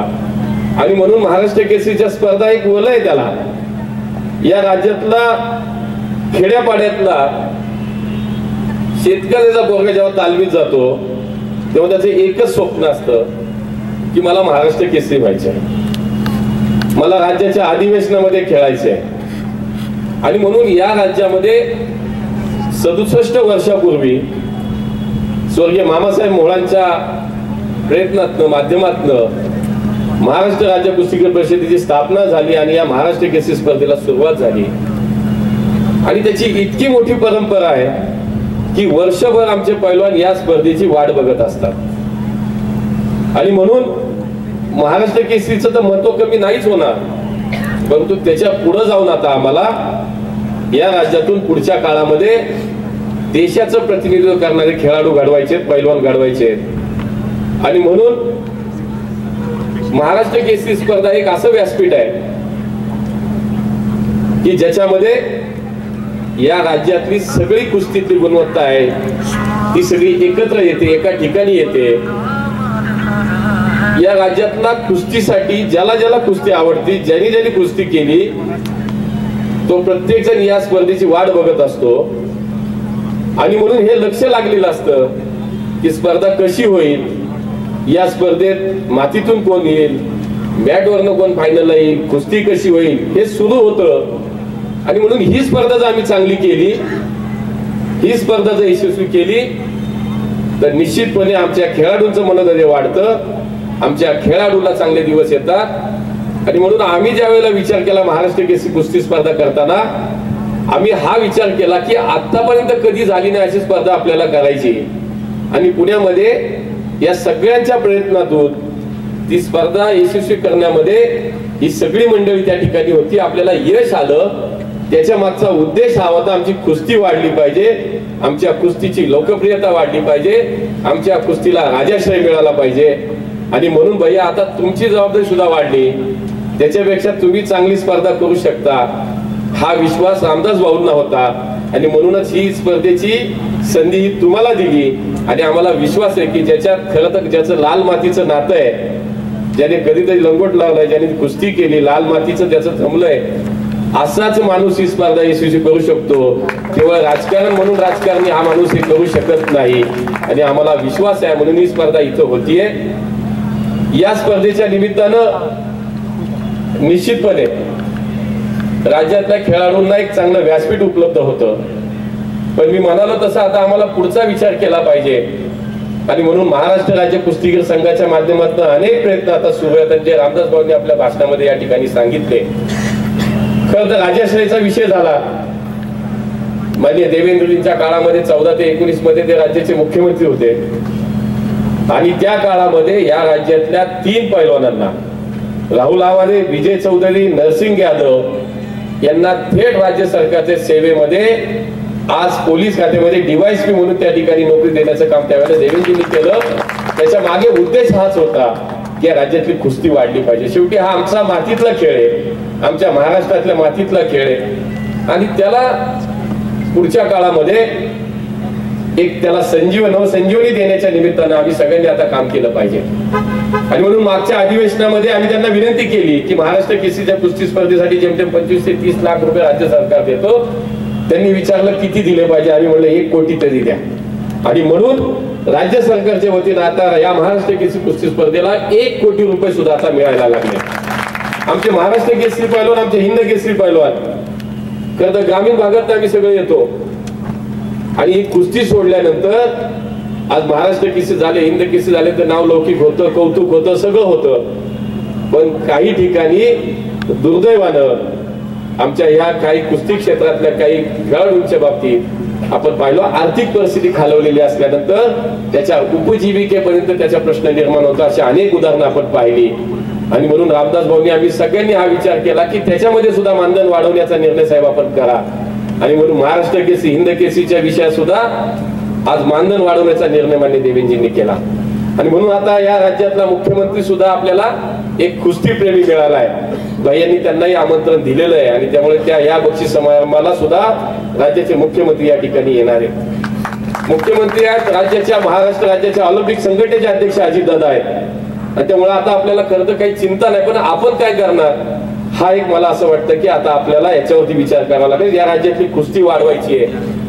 [SPEAKER 5] आणि म्हणून महाराष्ट्र केसरीच्या स्पर्धा एक वलय त्याला. या राज्यातला खेड्यापाड्यातला शेतकऱ्याचा पोरगा जेव्हा तालमीत जातो तेव्हा त्याचं एकच स्वप्न असतं की मला महाराष्ट्र केसरी व्हायचं आहे, मला राज्याच्या अधिवेशनामध्ये खेळायचे आहे. आणि म्हणून या राज्यामध्ये 67 वर्षापूर्वी स्वर्गीय मामासाहेब मोहळांच्या प्रयत्नातनं, माध्यमातनं महाराष्ट्र राज्य कुस्तीगीर परिषदेची स्थापना झाली आणि या महाराष्ट्र केसरी स्पर्धेला सुरुवात झाली. आणि त्याची इतकी मोठी परंपरा आहे की वर्षभर आमचे पैलवान या स्पर्धेची वाट बघत असतात. आणि म्हणून महाराष्ट्र केसरीचं तर महत्व कमी नाहीच होणार, परंतु त्याच्या पुढे जाऊन आता आम्हाला या राज्यातून पुढच्या काळामध्ये देशाचं प्रतिनिधित्व करणारे खेळाडू घडवायचे, पैलवान घडवायचे. आणि म्हणून महाराष्ट्र केसरी स्पर्धा एक असं व्यासपीठ आहे की ज्याच्यामध्ये या राज्यातली सगळी कुस्तीतली गुणवत्ता आहे ती सगळी एकत्र येते, एका ठिकाणी येते. या राज्यातला कुस्तीसाठी ज्याला ज्याला कुस्ती आवडती, ज्यांनी कुस्ती केली तो प्रत्येक जण या स्पर्धेची वाट बघत असतो. आणि म्हणून हे लक्ष लागलेलं असतं की स्पर्धा कशी होईल, या स्पर्धेत मातीतून कोण येईल, मॅटवरनं कोण फायनलला येईल, कुस्ती कशी होईल, हे सुरू होतं. आणि म्हणून ही स्पर्धा जर आम्ही चांगली केली, ही स्पर्धा जर यशस्वी केली, तर निश्चितपणे आमच्या खेळाडूंचं मनोधैर्य वाढतं, आमच्या खेळाडूला चांगले दिवस येतात. आणि म्हणून आम्ही ज्या वेळेला विचार केला महाराष्ट्र केसरी कुस्ती स्पर्धा करताना, आम्ही हा विचार केला की आतापर्यंत कधी झाली नाही अशी स्पर्धा आपल्याला करायची. आणि पुण्यामध्ये या सगळ्यांच्या प्रयत्नातून ती स्पर्धा यशस्वी करण्यामध्ये ही सगळी मंडळी त्या ठिकाणी होती. आपल्याला यश आलं, त्याच्या मागचा उद्देश हा होता आमची कुस्ती वाढली पाहिजे, आमच्या कुस्तीची लोकप्रियता वाढली पाहिजे, आमच्या कुस्तीला राजाश्रय मिळाला पाहिजे. आणि म्हणून भैया आता तुमची जबाबदारी सुद्धा वाढली, त्याच्यापेक्षा तुम्ही चांगली स्पर्धा करू शकता हा विश्वास रामदास भाऊंना होता. आणि म्हणूनच ही स्पर्धेची संधी ही तुम्हाला दिली. आणि आम्हाला विश्वास आहे की ज्याच्यात खरं तर ज्याचं लाल मातीचं नातं आहे, ज्याने कधीतरी लंगोट लावलाय, ज्याने कुस्ती केली, लाल मातीचं त्याचं जमलंय, असाच माणूस ही स्पर्धा यशस्वी करू शकतो. केवळ राजकारण म्हणून राजकारणी हा माणूस हे करू शकत नाही. आणि आम्हाला विश्वास आहे म्हणून ही स्पर्धा इथं होतीये. या स्पर्धेच्या निमित्तानं निश्चितपणे राज्यातल्या खेळाडूंना एक चांगलं व्यासपीठ उपलब्ध होतं. पण मी म्हणालो तसं आता आम्हाला पुढचा विचार केला पाहिजे. आणि म्हणून महाराष्ट्र राज्य कुस्तीगीर संघाच्या माध्यमातून अनेक प्रयत्न आता सुरू आहेत, जे रामदास भाऊंनी आपल्या भाषणामध्ये या ठिकाणी सांगितले. खरं तर राजाश्रयचा विषय झाला. माननीय देवेंद्रजींच्या काळामध्ये 14 ते 19 मध्ये ते राज्याचे मुख्यमंत्री होते. आणि त्या काळामध्ये या राज्यातल्या 3 पैलवानांना, राहुल आवारे, विजय चौधरी, नरसिंग यादव यांना थेट राज्य सरकारच्या सेवेमध्ये आज पोलीस खात्यामध्ये DYSP म्हणून त्या ठिकाणी नोकरी देण्याचं काम त्यावेळेला देवेंद्रजींनी केलं. त्याच्या मागे उद्देश हाच होता की राज्यातली कुस्ती वाढली पाहिजे. शेवटी हा आमचा मातीतला खेळ आहे, आमच्या महाराष्ट्रातल्या मातीतला खेळ आहे. आणि त्याला पुढच्या काळामध्ये एक त्याला संजीवनी देण्याच्या निमित्तानं आम्ही सगळ्यांनी आता काम केलं पाहिजे. आणि म्हणून मागच्या अधिवेशनामध्ये आम्ही त्यांना विनंती केली की महाराष्ट्र केसरीच्या कुस्ती स्पर्धेसाठी जेमतेम 25 ते 30 लाख रुपये राज्य सरकार देतो. त्यांनी विचारलं किती दिले पाहिजे, आम्ही म्हणलं 1 कोटी तरी द्या. आणि म्हणून राज्य सरकारच्या वतीनं आता या महाराष्ट्र केसरी कुस्ती स्पर्धेला 1 कोटी रुपये सुद्धा आता मिळायला लागले. आमचे महाराष्ट्र केसरी पैलवान, आमचे हिंद केसरी पैलवान, खरं तर ग्रामीण भागात आम्ही सगळे येतो. आणि ही कुस्ती सोडल्यानंतर आज महाराष्ट्र केसरी झाले, हिंद केसरी झाले तर नाव लौकिक होतं, कौतुक होतं, सगळं होतं. पण काही ठिकाणी दुर्दैवानं आमच्या या काही कुस्ती क्षेत्रातल्या काही खेळाडूंच्या बाबतीत आपण पाहिलं, आर्थिक परिस्थिती खालवलेली असल्यानंतर त्याच्या उपजीविकेपर्यंत त्याचा प्रश्न निर्माण होता. अशी अनेक उदाहरणं आपण पाहिली. आणि म्हणून रामदास भाऊंनी आम्ही सगळ्यांनी हा विचार केला की त्याच्यामध्ये सुद्धा मानधन वाढवण्याचा निर्णय साहेब आपण करा. आणि म्हणून महाराष्ट्र केसरी, हिंद केसरीच्या विषयात सुद्धा आज मानधन वाढवण्याचा निर्णय माननीय देवेंद्रजींनी केला. आणि म्हणून आता या राज्यातला मुख्यमंत्री सुद्धा आपल्याला एक कुस्ती प्रेमी मिळाला आहे. भाईंनी त्यांनाही आमंत्रण दिलेलं आहे. आणि त्यामुळे त्या या बक्षीस समारंभाला सुद्धा राज्याचे मुख्यमंत्री या ठिकाणी येणार आहेत. मुख्यमंत्री आहेत राज्याच्या, महाराष्ट्र राज्याच्या ऑलिम्पिक संघटनेचे अध्यक्ष अजितदादा आहेत. आणि त्यामुळे आता आपल्याला खरं तर काही चिंता नाही, पण आपण काय करणार हा एक मला असं वाटतं की आता आपल्याला याच्यावरती विचार करावा लागेल. या राज्यातली कुस्ती वाढवायची आहे.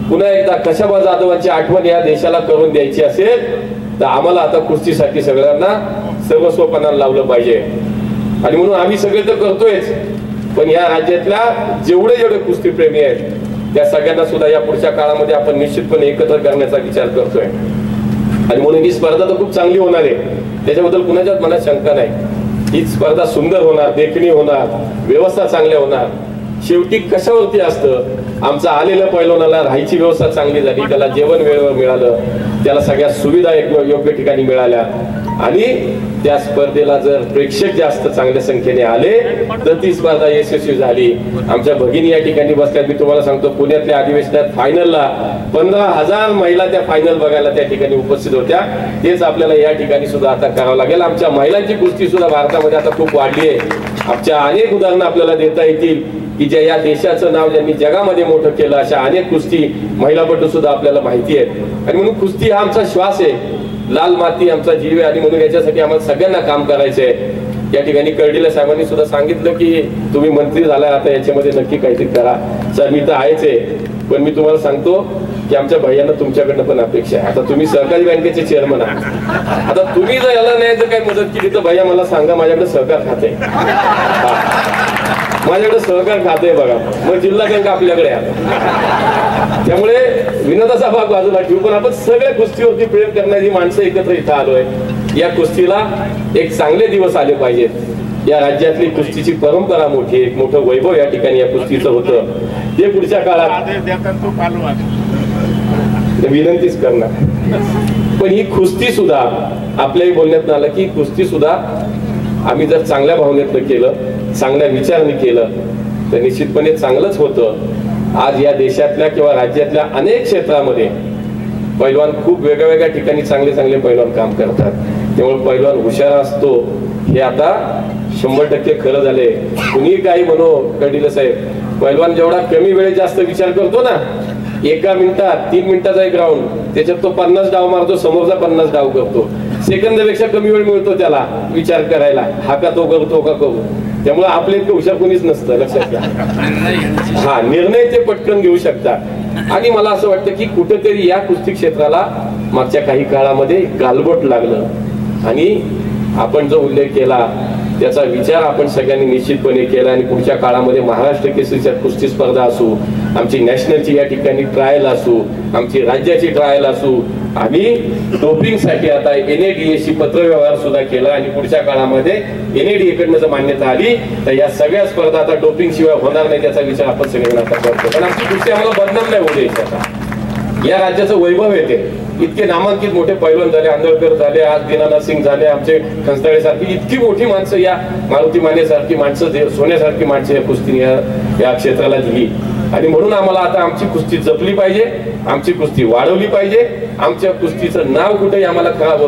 [SPEAKER 5] पुन्हा एकदा कशाबा जाधवांची आठवण या देशाला करून द्यायची असेल तर आम्हाला आता कुस्तीसाठी सगळ्यांना सर्वस्वपणाला लावलं पाहिजे. आणि म्हणून आम्ही सगळे तर करतोयच, पण या राज्यातल्या जेवढे कुस्तीप्रेमी आहेत त्या सगळ्यांना सुद्धा या पुढच्या काळामध्ये आपण निश्चितपणे एकत्र करण्याचा विचार करतोय. आणि म्हणून ही स्पर्धा तर खूप चांगली होणार आहे, त्याच्याबद्दल कुणाच्याच मनात शंका नाही. ही स्पर्धा सुंदर होणार, देखणी होणार, व्यवस्था चांगल्या होणार. शेवटी कशावरती असतं, आमचा आलेल्या पैलवानाला राहायची व्यवस्था चांगली झाली, त्याला जेवण वेळेवर मिळालं, त्याला सगळ्या सुविधा योग्य ठिकाणी मिळाल्या. आणि त्या स्पर्धेला जर प्रेक्षक जास्त चांगल्या संख्येने आले तर ती स्पर्धा यशस्वी झाली. आमच्या भगिनी या ठिकाणी बसल्यात. मी तुम्हाला सांगतो, पुण्यातल्या अधिवेशनात फायनलला 15,000 महिला त्या फायनल बघायला त्या ठिकाणी उपस्थित होत्या. तेच आपल्याला या ठिकाणी सुद्धा आता करावं लागेल. आमच्या महिलांची कुस्ती सुद्धा भारतामध्ये आता खूप वाढली आहे. आमच्या अनेक उदाहरणं आपल्याला देता येतील की ज्या या देशाचं नाव ज्यांनी जगामध्ये मोठं केलं, अशा अनेक कुस्ती महिलापटू सुद्धा आपल्याला माहिती आहेत. आणि म्हणून कुस्ती हा आमचा श्वास आहे, लाल माती आमचा जीव आहे. आणि म्हणून याच्यासाठी आम्हाला सगळ्यांना काम करायचंय. या ठिकाणी कर्डिले साहेबांनी सुद्धा सांगितलं की तुम्ही मंत्री झालाय, आता याच्यामध्ये नक्की काहीतरी करा. सर मी तर आहेच आहे, पण मी तुम्हाला सांगतो की आमच्या भैयांना तुमच्याकडनं पण अपेक्षा आहे. आता तुम्ही सहकारी बँकेचे चेअरमन आहात, आता तुम्ही जर याला नाही जर काही मदत केली तर भैया मला सांगा, माझ्याकडे सहकार खाते, माझ्याकडे सहकार खाते बघा, मग जिल्हा बँक आपल्याकडे आहे. त्यामुळे विनोदाचा भाग बाजूला ठेवू, पण आपण सगळ्या कुस्तीवरती प्रेम करणारी माणसं एकत्र इथं आलोय. या कुस्तीला एक चांगले दिवस आले पाहिजेत. या राज्यातली कुस्तीची परंपरा मोठी, एक मोठं वैभव या ठिकाणी या कुस्तीचं होतं. ते पुढच्या काळात विनंतीच करणार. पण ही कुस्ती सुद्धा आपल्याही बोलण्यात आलं की कुस्ती सुद्धा आम्ही जर चांगल्या भावनेतनं केलं, चांगल्या विचाराने केलं तर निश्चितपणे चांगलंच होतं. आज या देशातल्या किंवा राज्यातल्या अनेक क्षेत्रामध्ये पैलवान खूप वेगवेगळ्या ठिकाणी चांगले चांगले पैलवान काम करतात. त्यामुळे पैलवान हुशार असतो हे आता 100% खरं झाले. कुणी काही म्हणो कळलं साहेब, पैलवान जेवढा कमी वेळेत जास्त विचार करतो ना, 1 मिनिटात 3 मिनिटाचा एक राऊंड, त्याच्यात तो 50 डाव मारतो, समोरचा 50 डाव करतो. सेकंदापेक्षा कमी वेळ मिळतो त्याला विचार करायला, हा का तो करतो का करू. त्यामुळे आपले इतकं हुशार कोणीच नसतं, लक्षात घ्या. हा निर्णय ते पटकन घेऊ शकतात. आणि मला असं वाटतं की कुठेतरी या कुस्ती क्षेत्राला मागच्या काही काळामध्ये गालबोट लागलं आणि आपण जो उल्लेख केला त्याचा विचार आपण सगळ्यांनी निश्चितपणे केला. आणि पुढच्या काळामध्ये महाराष्ट्र केसरीच्या कुस्ती स्पर्धा असू, आमची नॅशनलची या ठिकाणी ट्रायल असू, आमची राज्याची ट्रायल असू, आम्ही डोपिंगसाठी आता NADA पत्रव्यवहार सुद्धा केला. आणि पुढच्या काळामध्ये NADA कडनं जर मान्यता आली तर या सगळ्या स्पर्धा आता डोपिंग शिवाय होणार नाही त्याचा विचार आपण सगळ्यांना आता करतो. पण आमची कुस्ती आम्हाला बदनाम नाही होऊ द्यायची. आता या राज्याचं वैभव येते. इतके नामांकित मोठे पैलवान झाले, आंदोळकर झाले, आज दीनानाथ सिंग झाले, आमचे खंचनाळे सारखी इतकी मोठी माणसं, या मारुती माने सारखी माणसं, सोन्यासारखी माणसं या कुस्तीने या क्षेत्राला दिली. आणि म्हणून आम्हाला आता आमची कुस्ती जपली पाहिजे, आमची कुस्ती वाढवली पाहिजे. आमच्या कुस्तीचं नाव कुठेही आम्हाला खराब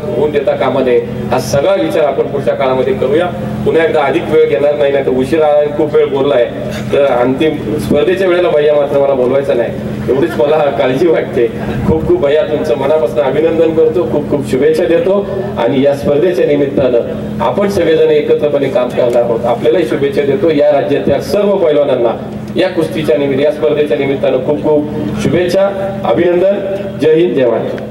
[SPEAKER 5] होऊन देता कामा नये. हा सगळा विचार आपण पुढच्या काळामध्ये करूया. पुन्हा एकदा अधिक वेळ घेणार नाही, तर उशिरा खूप वेळ बोललाय, तर अंतिम स्पर्धेच्या वेळेला भैया मात्र मला बोलवायचं नाही एवढीच मला काळजी वाटते. खूप खूप भैया तुमचं मनापासून अभिनंदन करतो, खूप खूप शुभेच्छा देतो. आणि या स्पर्धेच्या निमित्तानं आपण सगळेजण एकत्रपणे काम करणार आहोत, आपल्यालाही शुभेच्छा देतो. या राज्यातल्या सर्व पैलवानांना या कुस्तीच्या निमित्त, या स्पर्धेच्या निमित्तानं खूप खूप शुभेच्छा, अभिनंदन. जय हिंद, जय महाराष्ट्र.